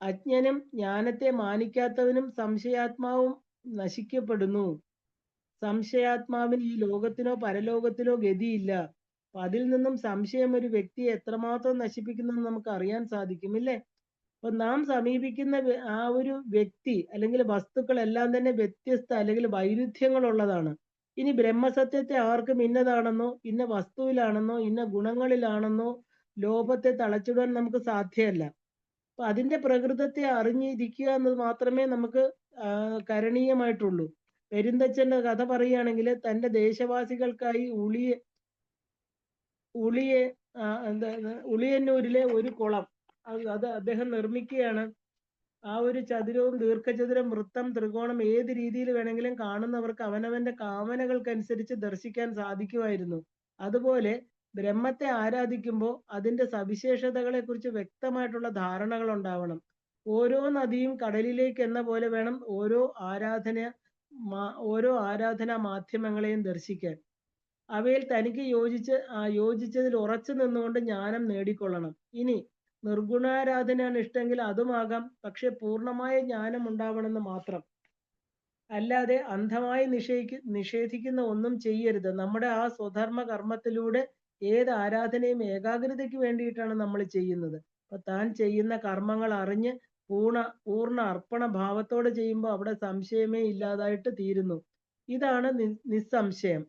അജ്ഞനും ജ്ഞാനത്തെ മാനിക്കാത്തവനും സംശയാത്മാവും നശിക്കപ്പെടുന്നു. സംശയാത്മാവിന് ഈ ലോകത്തിനോ പരലോകത്തിലോ ഗതിയില്ല. അപ്പൊ അതിൽ നിന്നും സംശയം ഒരു വ്യക്തിയെ എത്രമാത്രം നശിപ്പിക്കുന്നു നമുക്ക് അറിയാൻ സാധിക്കും ഇല്ലേ? അപ്പൊ നാം സമീപിക്കുന്ന ആ ഒരു വ്യക്തി അല്ലെങ്കിൽ വസ്തുക്കളെല്ലാം തന്നെ വ്യത്യസ്ത അല്ലെങ്കിൽ വൈരുദ്ധ്യങ്ങളുള്ളതാണ്. ഇനി ബ്രഹ്മസത്യത്തെ ആർക്കും ഇന്നതാണെന്നോ ഇന്ന വസ്തുവിലാണെന്നോ ഇന്ന ഗുണങ്ങളിലാണെന്നോ ലോഭത്തെ തളച്ചിടാൻ നമുക്ക് സാധ്യമല്ല. അപ്പൊ അതിന്റെ പ്രകൃതത്തെ അറിഞ്ഞിരിക്കുക എന്നത് മാത്രമേ നമുക്ക് കരണീയമായിട്ടുള്ളൂ. പെരുന്തച്ഛന്റെ കഥ പറയുകയാണെങ്കിൽ തന്റെ ദേശവാസികൾക്കായി ഉളിയന്നൂരിലെ ഒരു കുളം അത് അദ്ദേഹം നിർമ്മിക്കുകയാണ്. ആ ഒരു ചതുരവും ദീർഘചതുരം വൃത്തം ത്രികോണം ഏത് രീതിയിൽ വേണമെങ്കിലും കാണുന്നവർക്ക് അവനവന്റെ കാമനകൾക്കനുസരിച്ച് ദർശിക്കാൻ സാധിക്കുമായിരുന്നു. അതുപോലെ ബ്രഹ്മത്തെ ആരാധിക്കുമ്പോൾ അതിന്റെ സവിശേഷതകളെ കുറിച്ച് വ്യക്തമായിട്ടുള്ള ധാരണകൾ ഉണ്ടാവണം. ഓരോ നദിയും കടലിലേക്ക് എന്ന പോലെ വേണം ഓരോ ആരാധനാ മാധ്യമങ്ങളെയും ദർശിക്കാൻ. അവയിൽ തനിക്ക് യോജിച്ചതിൽ ഉറച്ചു നിന്നുകൊണ്ട് ജ്ഞാനം നേടിക്കൊള്ളണം. ഇനി നിർഗുണാരാധനയാണ് ഇഷ്ടമെങ്കിൽ അതുമാകാം, പക്ഷെ പൂർണ്ണമായ ജ്ഞാനം ഉണ്ടാവണമെന്ന് മാത്രം. അല്ലാതെ അന്ധമായി നിഷേധിക്കുന്ന ഒന്നും ചെയ്യരുത്. നമ്മുടെ ആ സ്വധർമ്മ കർമ്മത്തിലൂടെ ഏത് ആരാധനയും ഏകാഗ്രതയ്ക്ക് വേണ്ടിയിട്ടാണ് നമ്മൾ ചെയ്യുന്നത്. അപ്പൊ താൻ ചെയ്യുന്ന കർമ്മങ്ങൾ അറിഞ്ഞ് പൂർണ്ണ അർപ്പണ ഭാവത്തോടെ ചെയ്യുമ്പോൾ അവിടെ സംശയമേ ഇല്ലാതായിട്ട് തീരുന്നു. ഇതാണ് നിസ്സംശയം.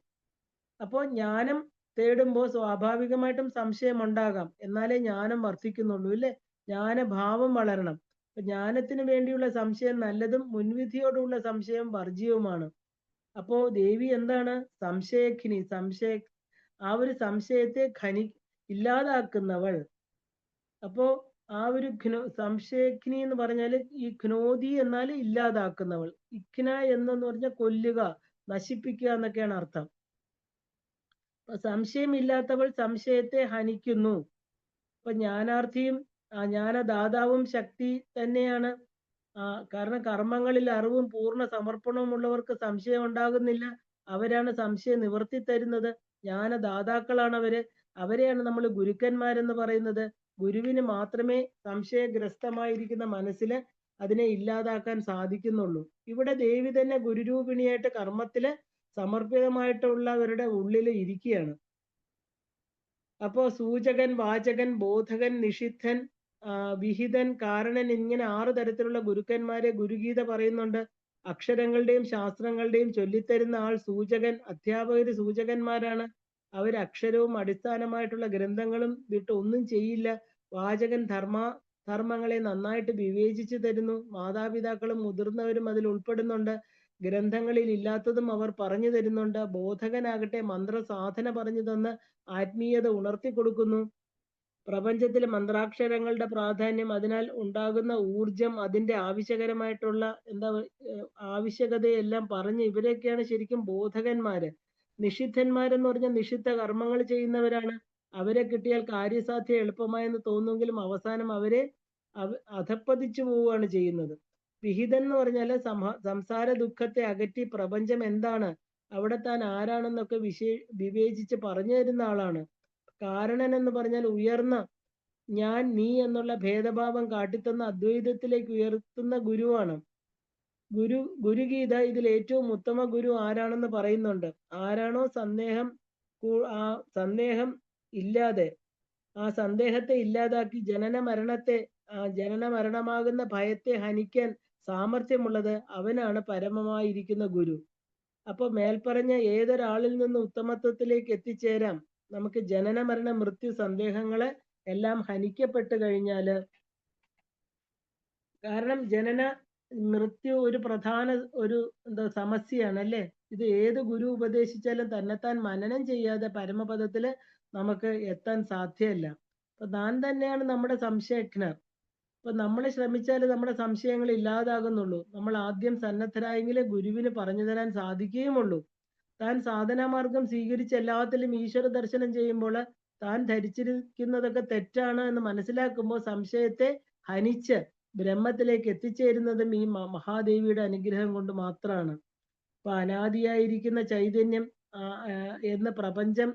അപ്പോൾ ജ്ഞാനം തേടുമ്പോൾ സ്വാഭാവികമായിട്ടും സംശയം ഉണ്ടാകാം, എന്നാലേ ജ്ഞാനം വർദ്ധിക്കുന്നുള്ളൂ ഇല്ലേ? ജ്ഞാനഭാവം വളരണം. ജ്ഞാനത്തിന് വേണ്ടിയുള്ള സംശയം നല്ലതും മുൻവിധിയോടുള്ള സംശയം വർജ്യവുമാണ്. അപ്പോ ദേവി എന്താണ്? സംശയഖിനി. ആ ഒരു സംശയത്തെ ഇല്ലാതാക്കുന്നവൾ. അപ്പോ ആ ഒരു സംശയഖിനി എന്ന് പറഞ്ഞാൽ ഈ ഘ്നോതി എന്നാൽ ഇല്ലാതാക്കുന്നവൾ, ഇഖ്ന എന്നെന്ന് പറഞ്ഞാൽ കൊല്ലുക, നശിപ്പിക്കുക എന്നൊക്കെയാണ് അർത്ഥം. സംശയമില്ലാത്തവൾ സംശയത്തെ ഹനിക്കുന്നു. അപ്പൊ ജ്ഞാനാർത്ഥിയും ജ്ഞാനദാതാവും ശക്തി തന്നെയാണ്. കാരണം കർമ്മങ്ങളിൽ അറിവും പൂർണ്ണ സമർപ്പണവും ഉള്ളവർക്ക് സംശയം ഉണ്ടാകുന്നില്ല. അവരാണ് സംശയം നിവർത്തി തരുന്നത്. ജ്ഞാനദാതാക്കളാണ് അവരെയാണ് നമ്മൾ ഗുരുക്കന്മാരെന്ന് പറയുന്നത്. ഗുരുവിന് മാത്രമേ സംശയഗ്രസ്തമായിരിക്കുന്ന മനസ്സിൽ അതിനെ ഇല്ലാതാക്കാൻ സാധിക്കുന്നുള്ളൂ. ഇവിടെ ദേവി തന്നെ ഗുരുരൂപിണിയായിട്ട് കർമ്മത്തില് സമർപ്പിതമായിട്ടുള്ളവരുടെ ഉള്ളിൽ ഇരിക്കുകയാണ്. അപ്പോ സൂചകൻ, വാചകൻ, ബോധകൻ, നിഷിദ്ധൻ, വിഹിതൻ, കാരണൻ ഇങ്ങനെ 6 തരത്തിലുള്ള ഗുരുക്കന്മാരെ ഗുരുഗീത പറയുന്നുണ്ട്. അക്ഷരങ്ങളുടെയും ശാസ്ത്രങ്ങളുടെയും ചൊല്ലിത്തരുന്ന ആൾ സൂചകൻ. അധ്യാപകര് സൂചകന്മാരാണ്. അക്ഷരവും അടിസ്ഥാനമായിട്ടുള്ള ഗ്രന്ഥങ്ങളും വിട്ട് ഒന്നും ചെയ്യില്ല. വാചകൻ കർമ്മങ്ങളെ നന്നായിട്ട് വിവേചിച്ചു തരുന്നു. മാതാപിതാക്കളും മുതിർന്നവരും അതിൽ ഉൾപ്പെടുന്നുണ്ട്. ഗ്രന്ഥങ്ങളിൽ ഇല്ലാത്തതും അവർ പറഞ്ഞു തരുന്നുണ്ട്. ബോധകനാകട്ടെ മന്ത്രസാധന പറഞ്ഞു തന്ന് ആത്മീയത ഉണർത്തി കൊടുക്കുന്നു. പ്രപഞ്ചത്തിലെ മന്ത്രാക്ഷരങ്ങളുടെ പ്രാധാന്യം, അതിനാൽ ഉണ്ടാകുന്ന ഊർജം, അതിന്റെ ആവശ്യകരമായിട്ടുള്ള ആവശ്യകതയെല്ലാം പറഞ്ഞ് ഇവരൊക്കെയാണ് ശരിക്കും ബോധകന്മാര്. നിഷിദ്ധന്മാരെന്ന് പറഞ്ഞാൽ നിഷിദ്ധ കർമ്മങ്ങൾ ചെയ്യുന്നവരാണ്. അവരെ കിട്ടിയാൽ കാര്യസാധ്യം എളുപ്പമായെന്ന് തോന്നുമെങ്കിലും അവസാനം അവരെ അധപ്പതിച്ചു പോവുകയാണ് ചെയ്യുന്നത്. വിഹിതൻ എന്ന് പറഞ്ഞാൽ സംസാര ദുഃഖത്തെ അകറ്റി പ്രപഞ്ചം എന്താണ്, അവിടെ താൻ ആരാണെന്നൊക്കെ വിവേചിച്ച് പറഞ്ഞു തരുന്ന ആളാണ്. കാരണൻ എന്ന് പറഞ്ഞാൽ ഉയർന്ന ഞാൻ നീ എന്നുള്ള ഭേദഭാവം കാട്ടിത്തന്ന അദ്വൈതത്തിലേക്ക് ഉയർത്തുന്ന ഗുരുവാണ്. ഗുരുഗീത ഇതിൽ ഏറ്റവും ഉത്തമ ഗുരു ആരാണെന്ന് പറയുന്നുണ്ട്. ആരാണോ ആ സന്ദേഹം ഇല്ലാതെ, ആ സന്ദേഹത്തെ ഇല്ലാതാക്കി ജനന മരണമാകുന്ന ഭയത്തെ ഹനിക്കാൻ സാമർഥ്യമുള്ളത് അവനാണ് പരമമായിരിക്കുന്ന ഗുരു. അപ്പൊ മേൽപ്പറഞ്ഞ ഏതൊരാളിൽ നിന്ന് ഉത്തമത്വത്തിലേക്ക് എത്തിച്ചേരാം. നമുക്ക് ജനന മരണ മൃത്യു സന്ദേഹങ്ങളെ എല്ലാം ഹനിക്കപ്പെട്ട് കഴിഞ്ഞാല്, കാരണം ജനന മൃത്യു ഒരു പ്രധാന സമസ്യയാണ് അല്ലേ. ഇത് ഏത് ഗുരു ഉപദേശിച്ചാലും തന്നെത്താൻ മനനം ചെയ്യാതെ പരമപദത്തില് നമുക്ക് എത്താൻ സാധ്യമല്ല. അപ്പൊ താൻ തന്നെയാണ് നമ്മുടെ സംശയജ്ഞർ. അപ്പൊ നമ്മൾ ശ്രമിച്ചാൽ നമ്മുടെ സംശയങ്ങൾ ഇല്ലാതാകുന്നുള്ളൂ. നമ്മൾ ആദ്യം സന്നദ്ധരായെങ്കിലേ ഗുരുവിന് പറഞ്ഞു തരാൻ സാധിക്കുകയുമുള്ളൂ. താൻ സാധനാമാർഗം സ്വീകരിച്ച് എല്ലാത്തിലും ഈശ്വര ദർശനം ചെയ്യുമ്പോൾ താൻ ധരിച്ചിരിക്കുന്നതൊക്കെ തെറ്റാണ് എന്ന് മനസ്സിലാക്കുമ്പോൾ സംശയത്തെ ഹനിച്ച് ബ്രഹ്മത്തിലേക്ക് എത്തിച്ചേരുന്നതും ഈ മഹാദേവിയുടെ അനുഗ്രഹം കൊണ്ട് മാത്രമാണ്. അപ്പൊ അനാദിയായിരിക്കുന്ന ചൈതന്യം എന്ന പ്രപഞ്ചം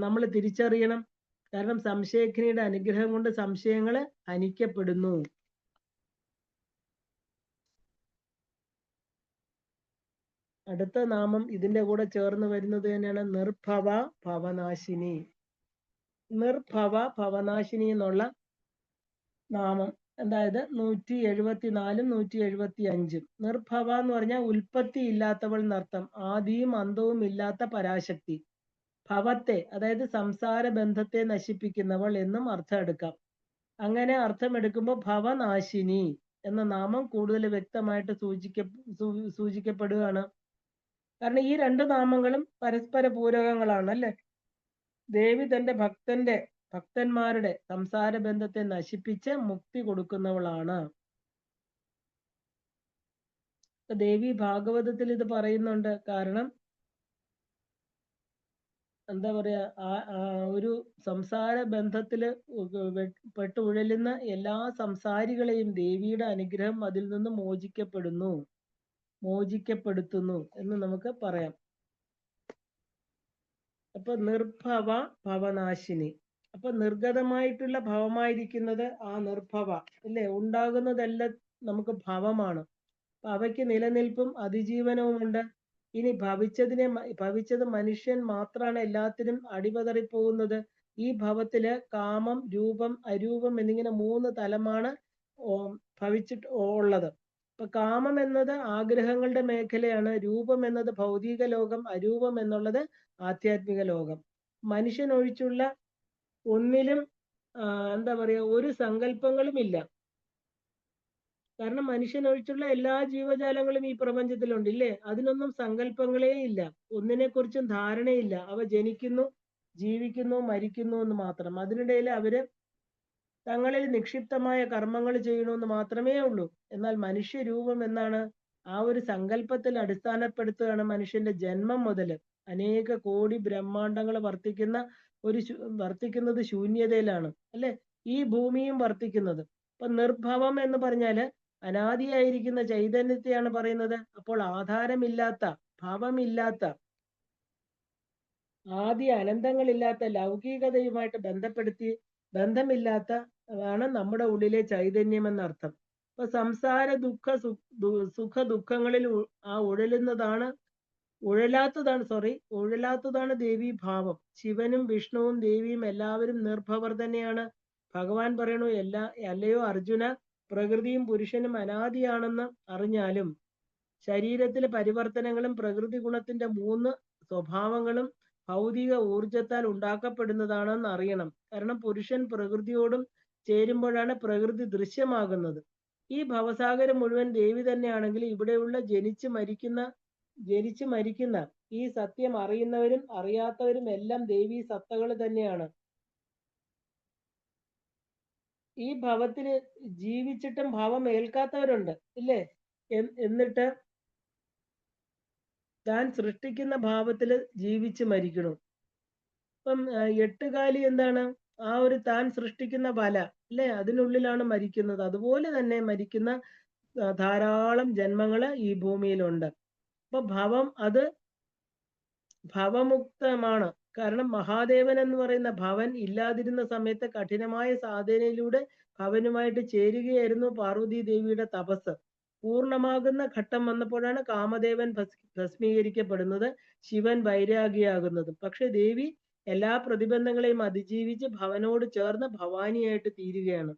നമ്മൾ തിരിച്ചറിയണം. കാരണം സംശയഗ്നിയുടെ അനുഗ്രഹം കൊണ്ട് സംശയങ്ങൾ ഹനിക്കപ്പെടുന്നു. അടുത്ത നാമം ഇതിന്റെ കൂടെ ചേർന്ന് വരുന്നത് തന്നെയാണ് നിർഭവ ഭവനാശിനി. നിർഭവ ഭവനാശിനി എന്നുള്ള നാമം, അതായത് 174 175. നിർഭവ എന്ന് പറഞ്ഞാൽ ഉൽപ്പത്തി ഇല്ലാത്തവൾ എന്നർത്ഥം. ആദിയും അന്തവും ഇല്ലാത്ത പരാശക്തി. ഭവത്തെ, അതായത് സംസാര ബന്ധത്തെ നശിപ്പിക്കുന്നവൾ എന്നും അർത്ഥം എടുക്കാം. അങ്ങനെ അർത്ഥം എടുക്കുമ്പോൾ ഭവനാശിനി എന്ന നാമം കൂടുതൽ വ്യക്തമായിട്ട് സൂചിക്കപ്പെടുകയാണ്. കാരണം ഈ രണ്ട് നാമങ്ങളും പരസ്പര പൂരകങ്ങളാണ് അല്ലെ. ദേവി തന്റെ ഭക്തന്മാരുടെ സംസാര ബന്ധത്തെ നശിപ്പിച്ച് മുക്തി കൊടുക്കുന്നവളാണ്. ദേവി ഭാഗവതത്തിൽ ഇത് പറയുന്നുണ്ട്. കാരണം എന്താ പറയാ, ഒരു സംസാര ബന്ധത്തില് പെട്ടുഴലുന്ന എല്ലാ സംസാരികളെയും ദേവിയുടെ അനുഗ്രഹം അതിൽ നിന്ന് മോചിക്കപ്പെടുത്തുന്നു എന്ന് നമുക്ക് പറയാം. അപ്പൊ നിർഭവ ഭവനാശിനി. അപ്പൊ നിർഗതമായിട്ടുള്ള ഭവമായിരിക്കുന്നത് ആ നിർഭവ അല്ലേ. ഉണ്ടാകുന്നതെല്ലാം നമുക്ക് ഭവമാണ്. അപ്പൊ അവയ്ക്ക് നിലനിൽപ്പും അതിജീവനവുമുണ്ട്. ഇനി ഭവിച്ചത് മനുഷ്യൻ മാത്രമാണ് എല്ലാത്തിനും അടിപതറിപ്പോകുന്നത്. ഈ ഭവത്തില് കാമം, രൂപം, അരൂപം എന്നിങ്ങനെ 3 തലമാണ് ഭവിച്ചിട്ട് ഉള്ളത്. അപ്പൊ കാമം എന്നത് ആഗ്രഹങ്ങളുടെ മേഖലയാണ്. രൂപം എന്നത് ഭൗതിക ലോകം. അരൂപം എന്നുള്ളത് ആധ്യാത്മിക ലോകം. മനുഷ്യൻ ഒഴിച്ചുള്ള ഒന്നിലും എന്താ പറയാ ഒരു സങ്കല്പങ്ങളും ഇല്ല. കാരണം മനുഷ്യൻ ഒഴിച്ചുള്ള എല്ലാ ജീവജാലങ്ങളും ഈ പ്രപഞ്ചത്തിലുണ്ട് ഇല്ലേ. അതിനൊന്നും സങ്കല്പങ്ങളേ ഇല്ല. ഒന്നിനെ കുറിച്ചും ധാരണയില്ല. അവ ജനിക്കുന്നു, ജീവിക്കുന്നു, മരിക്കുന്നു എന്ന് മാത്രം. അതിനിടയിൽ അവര് തങ്ങളിൽ നിക്ഷിപ്തമായ കർമ്മങ്ങൾ ചെയ്യണമെന്ന് മാത്രമേ ഉള്ളൂ. എന്നാൽ മനുഷ്യരൂപം എന്നാണ് ആ ഒരു സങ്കല്പത്തിൽ അടിസ്ഥാനപ്പെടുത്തുകയാണ് മനുഷ്യന്റെ ജന്മം മുതൽ അനേക കോടി ബ്രഹ്മാണ്ടങ്ങൾ വർത്തിക്കുന്നത് ശൂന്യതയിലാണ് അല്ലെ. ഈ ഭൂമിയും വർത്തിക്കുന്നത്. അപ്പൊ നിർഭവം എന്ന് പറഞ്ഞാല് അനാദിയായിരിക്കുന്ന ചൈതന്യത്തെയാണ് പറയുന്നത്. അപ്പോൾ ആധാരമില്ലാത്ത, ഭാവമില്ലാത്ത, ആദി അനന്തങ്ങളില്ലാത്ത, ലൗകികതയുമായിട്ട് ബന്ധമില്ലാത്ത ആണ് നമ്മുടെ ഉള്ളിലെ ചൈതന്യം എന്നർത്ഥം. അപ്പൊ സംസാര സുഖ ദുഃഖങ്ങളിൽ ഉഴലാത്തതാണ് ദേവി ഭാവം. ശിവനും വിഷ്ണുവും ദേവിയും എല്ലാവരും നിർഭവർ തന്നെയാണ്. ഭഗവാൻ പറയണു, അല്ലയോ അർജുന, പ്രകൃതിയും പുരുഷനും അനാദിയാണെന്ന് അറിഞ്ഞാലും ശരീരത്തിലെ പരിവർത്തനങ്ങളും പ്രകൃതി ഗുണത്തിന്റെ 3 സ്വഭാവങ്ങളും ഭൗതിക ഊർജത്താൽ ഉണ്ടാക്കപ്പെടുന്നതാണെന്ന് അറിയണം. കാരണം പുരുഷൻ പ്രകൃതിയോടും ചേരുമ്പോഴാണ് പ്രകൃതി ദൃശ്യമാകുന്നത്. ഈ ഭവസാഗരം മുഴുവൻ ദേവി തന്നെയാണെങ്കിൽ ഇവിടെയുള്ള ജനിച്ചു മരിക്കുന്ന ഈ സത്യം അറിയുന്നവരും അറിയാത്തവരും എല്ലാം ദേവീ സത്തകൾ തന്നെയാണ്. ഈ ഭവത്തിന് ജീവിച്ചിട്ടും ഭവം ഏൽക്കാത്തവരുണ്ട് ഇല്ലേ? എന്നിട്ട് താൻ സൃഷ്ടിക്കുന്ന ഭാവത്തിൽ ജീവിച്ച് മരിക്കണം. ഇപ്പം എട്ടുകാലി എന്താണ്? ആ ഒരു താൻ സൃഷ്ടിക്കുന്ന വല അല്ലെ, അതിനുള്ളിലാണ് മരിക്കുന്നത്. അതുപോലെ തന്നെ മരിക്കുന്ന ധാരാളം ജന്മങ്ങള് ഈ ഭൂമിയിലുണ്ട്. അപ്പൊ അത് ഭവമുക്തമാണ്. കാരണം മഹാദേവൻ എന്ന് പറയുന്ന ഭവൻ ഇല്ലാതിരുന്ന സമയത്ത് കഠിനമായ സാധനയിലൂടെ ഭവനുമായിട്ട് ചേരുകയായിരുന്നു പാർവതി ദേവിയുടെ തപസ്. പൂർണ്ണമാകുന്ന ഘട്ടം വന്നപ്പോഴാണ് കാമദേവൻ ഭസ്മീകരിക്കപ്പെടുന്നത്, ശിവൻ വൈരാഗിയാകുന്നതും. പക്ഷെ ദേവി എല്ലാ പ്രതിബന്ധങ്ങളെയും അതിജീവിച്ച് ഭവനോട് ചേർന്ന് ഭവാനിയായിട്ട് തീരുകയാണ്.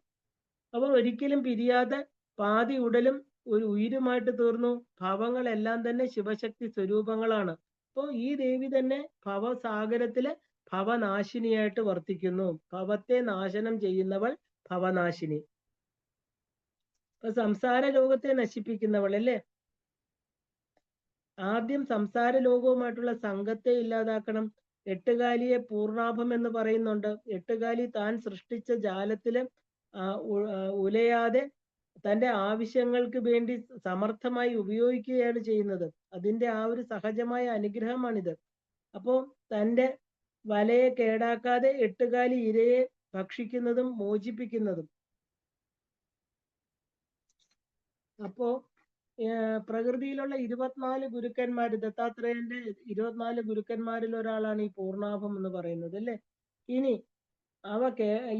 അവ ഒരിക്കലും പിരിയാതെ പാതി ഉടലും ഒരു ഉയിരുമായിട്ട് തീർന്നു. ഭവങ്ങളെല്ലാം തന്നെ ശിവശക്തി സ്വരൂപങ്ങളാണ്. അപ്പോൾ ഈ ദേവി തന്നെ ഭവസാഗരത്തില് ഭവനാശിനിയായിട്ട് വർത്തിക്കുന്നു. ഭവത്തെ നാശനം ചെയ്യുന്നവൾ ഭവനാശിനി. അപ്പൊ സംസാര ലോകത്തെ നശിപ്പിക്കുന്നവൾ അല്ലേ? ആദ്യം സംസാര ലോകവുമായിട്ടുള്ള സംഘത്തെ ഇല്ലാതാക്കണം. എട്ടുകാലിയെ പൂർണാഭം എന്ന് പറയുന്നുണ്ട്. എട്ടുകാലി താൻ സൃഷ്ടിച്ച ജാലത്തില് ഉലയാതെ തന്റെ ആവശ്യങ്ങൾക്ക് വേണ്ടി സമർത്ഥമായി ഉപയോഗിക്കുകയാണ് ചെയ്യുന്നത്. അതിന്റെ ആ ഒരു സഹജമായ അനുഗ്രഹമാണിത്. അപ്പോ തന്റെ വലയെ കേടാക്കാതെ എട്ടുകാലി ഇരയെ ഭക്ഷിക്കുന്നതും മോചിപ്പിക്കുന്നതും. അപ്പോ പ്രകൃതിയിലുള്ള 24 ഗുരുക്കന്മാര്, ദത്താത്രേയന്റെ 24 ഗുരുക്കന്മാരിൽ ഒരാളാണ് ഈ പൂർണാഭം എന്ന് പറയുന്നത് അല്ലേ? ഇനി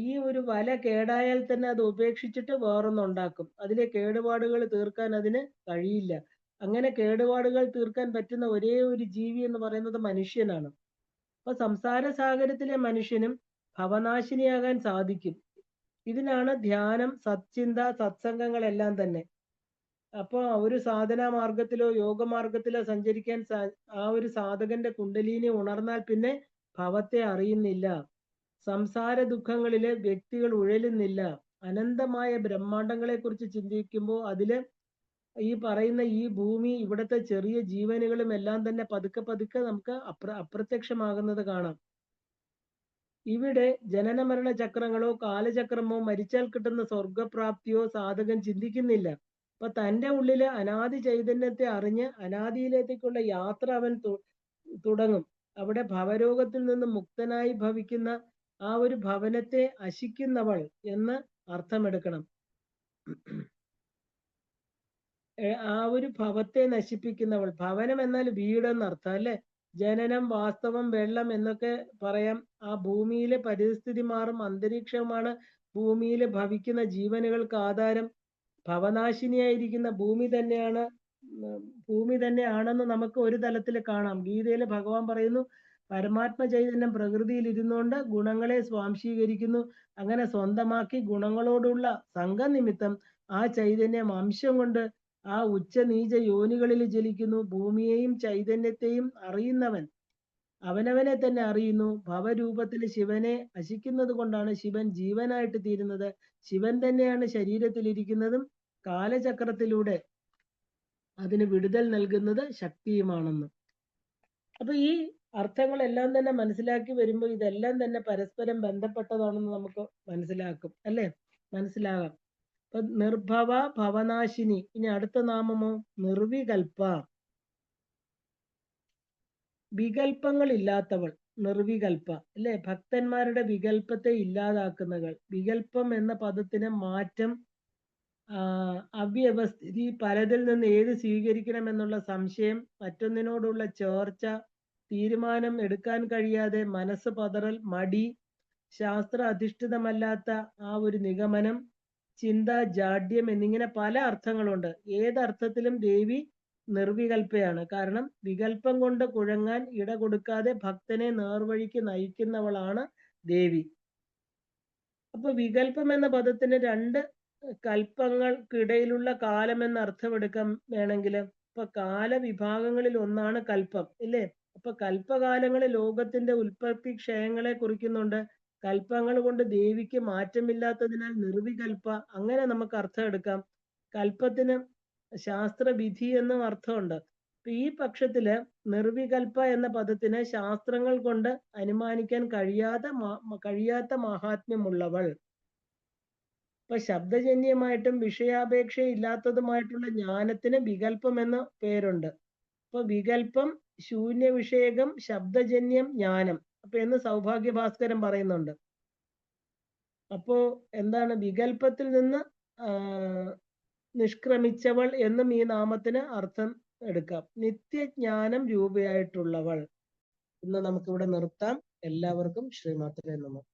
ഈ ഒരു വല കേടായാൽ തന്നെ അത് ഉപേക്ഷിച്ചിട്ട് വേറൊന്നുണ്ടാക്കും. അതിലെ കേടുപാടുകൾ തീർക്കാൻ അതിന് കഴിയില്ല. അങ്ങനെ കേടുപാടുകൾ തീർക്കാൻ പറ്റുന്ന ഒരേ ഒരു ജീവി എന്ന് പറയുന്നത് മനുഷ്യനാണ്. അപ്പൊ സംസാര സാഗരത്തിലെ മനുഷ്യനും ഭവനാശിനിയാകാൻ സാധിക്കും. ഇതിനാണ് ധ്യാനം, സത്ചിന്ത, സത്സംഗങ്ങളെല്ലാം തന്നെ. അപ്പൊ ഒരു സാധനാ മാർഗത്തിലോ യോഗമാർഗത്തിലോ സഞ്ചരിക്കാൻ ആ ഒരു സാധകന്റെ കുണ്ടലിനി ഉണർന്നാൽ പിന്നെ ഭവത്തെ അറിയുന്നില്ല. സംസാര ദുഃഖങ്ങളിലെ വ്യക്തികൾ ഉഴലുന്നില്ല. അനന്തമായ ബ്രഹ്മാണ്ടങ്ങളെ കുറിച്ച് ചിന്തിക്കുമ്പോൾ അതില് ഈ പറയുന്ന ഈ ഭൂമി, ഇവിടുത്തെ ചെറിയ ജീവനുകളും എല്ലാം തന്നെ പതുക്കെ പതുക്കെ നമുക്ക് അപ്രത്യക്ഷമാകുന്നത് കാണാം. ഇവിടെ ജനന മരണ ചക്രങ്ങളോ കാലചക്രമോ മരിച്ചാൽ കിട്ടുന്ന സ്വർഗപ്രാപ്തിയോ സാധകൻ ചിന്തിക്കുന്നില്ല. അപ്പൊ തന്റെ ഉള്ളില് അനാദി ചൈതന്യത്തെ അറിഞ്ഞ് അനാദിയിലേക്കുള്ള യാത്ര അവൻ തുടങ്ങും. അവിടെ ഭവരോഗത്തിൽ നിന്ന് മുക്തനായി ഭവിക്കുന്ന ആ ഒരു ഭവനത്തെ അശിക്കുന്നവൾ എന്ന് അർത്ഥമെടുക്കണം. ആ ഒരു ഭവത്തെ നശിപ്പിക്കുന്നവൾ. ഭവനം എന്നാൽ വീടെന്നർത്ഥം അല്ലെ? ജനനം, വാസ്തവം, വെള്ളം എന്നൊക്കെ പറയാം. ആ ഭൂമിയിലെ പരിസ്ഥിതി മാറും അന്തരീക്ഷമാണ് ഭൂമിയിൽ ഭവിക്കുന്ന ജീവനുകൾക്ക് ആധാരം. ഭവനാശിനിയായിരിക്കുന്ന ഭൂമി തന്നെയാണെന്ന് നമുക്ക് ഒരു തലത്തിൽ കാണാം. ഗീതയിൽ ഭഗവാൻ പറയുന്നു, പരമാത്മ ചൈതന്യം പ്രകൃതിയിൽ ഇരുന്നുകൊണ്ട് ഗുണങ്ങളെ സ്വാംശീകരിക്കുന്നു. അങ്ങനെ സ്വന്തമാക്കി ഗുണങ്ങളോടുള്ള സംഘനിമിത്തം ആ ചൈതന്യം അംശം കൊണ്ട് ആ ഉച്ചനീച യോനികളിൽ ജലിക്കുന്നു. ഭൂമിയെയും ചൈതന്യത്തെയും അറിയുന്നവൻ അവനവനെ തന്നെ അറിയുന്നു. ഭവരൂപത്തിൽ ശിവനെ അശിക്കുന്നത് കൊണ്ടാണ് ശിവൻ ജീവനായിട്ട് തീരുന്നത്. ശിവൻ തന്നെയാണ് ശരീരത്തിലിരിക്കുന്നതും കാലചക്രത്തിലൂടെ അതിന് വിടുതൽ നൽകുന്നത് ശക്തിയുമാണെന്ന്. അപ്പൊ ഈ അർത്ഥങ്ങളെല്ലാം തന്നെ മനസ്സിലാക്കി വരുമ്പോൾ ഇതെല്ലാം തന്നെ പരസ്പരം ബന്ധപ്പെട്ടതാണെന്ന് നമുക്ക് മനസ്സിലാകാം. അപ്പൊ നിർഭവ ഭവനാശിനി. ഇനി അടുത്ത നാമമോ നിർവികൽപ്പ. വികൽപ്പങ്ങൾ ഇല്ലാത്തവൾ, നിർവികൽപ്പ അല്ലെ? ഭക്തന്മാരുടെ വികൽപ്പത്തെ ഇല്ലാതാക്കുന്നവൾ. വികൽപ്പം എന്ന പദത്തിന് മാറ്റം, അവ്യവസ്ഥിതി, പലതിൽ നിന്ന് ഏത് സ്വീകരിക്കണം എന്നുള്ള സംശയം, മറ്റൊന്നിനോടുള്ള ചോർച്ച, തീരുമാനം എടുക്കാൻ കഴിയാതെ മനസ്സ് പതറൽ, മടി, ശാസ്ത്ര അധിഷ്ഠിതമല്ലാത്ത ആ ഒരു നിഗമനം, ചിന്ത, ജാഡ്യം എന്നിങ്ങനെ പല അർത്ഥങ്ങളുണ്ട്. ഏതർത്ഥത്തിലും ദേവി നിർവികൽപ്പയാണ്. കാരണം വികൽപ്പം കൊണ്ട് കുഴങ്ങാൻ ഇട കൊടുക്കാതെ ഭക്തനെ നേർവഴിക്ക് നയിക്കുന്നവളാണ് ദേവി. അപ്പൊ വികൽപ്പം എന്ന പദത്തിന് 2 കൽപ്പങ്ങൾക്കിടയിലുള്ള കാലം എന്ന അർത്ഥമെടുക്കാൻ വേണമെങ്കിൽ, ഇപ്പൊ കാലവിഭാഗങ്ങളിൽ ഒന്നാണ് കൽപ്പം ഇല്ലേ? അപ്പൊ കൽപ്പകാലങ്ങളിൽ ലോകത്തിന്റെ ഉൽപ്പത്തി ക്ഷയങ്ങളെ കുറിക്കുന്നുണ്ട്. കൽപ്പങ്ങൾ കൊണ്ട് ദേവിക്ക് മാറ്റമില്ലാത്തതിനാൽ നിർവികൽപ്പ, അങ്ങനെ നമുക്ക് അർത്ഥം എടുക്കാം. കൽപ്പത്തിന് ശാസ്ത്രവിധി എന്നും അർത്ഥമുണ്ട്. അപ്പൊ ഈ പക്ഷത്തില് നിർവികൽപ്പ എന്ന പദത്തിന് ശാസ്ത്രങ്ങൾ കൊണ്ട് അനുമാനിക്കാൻ കഴിയാത്ത മഹാത്മ്യമുള്ളവൾ. ഇപ്പൊ ശബ്ദജന്യമായിട്ടും വിഷയാപേക്ഷ ഇല്ലാത്തതുമായിട്ടുള്ള ജ്ഞാനത്തിന് വികല്പം എന്ന പേരുണ്ട്. അപ്പൊ വികല്പം, ശൂന്യ വിഷയകം, ശബ്ദജന്യം, ജ്ഞാനം അപ്പൊ എന്ന് സൗഭാഗ്യഭാസ്കരൻ പറയുന്നുണ്ട്. അപ്പോ എന്താണ് വികല്പത്തിൽ നിന്ന് നിഷ്ക്രമിച്ചവൾ എന്നും ഈ നാമത്തിന് അർത്ഥം എടുക്കാം. നിത്യജ്ഞാനം രൂപയായിട്ടുള്ളവൾ. ഇന്ന് നമുക്കിവിടെ നിർത്താം. എല്ലാവർക്കും ശ്രീമാത്രേ നമഃ.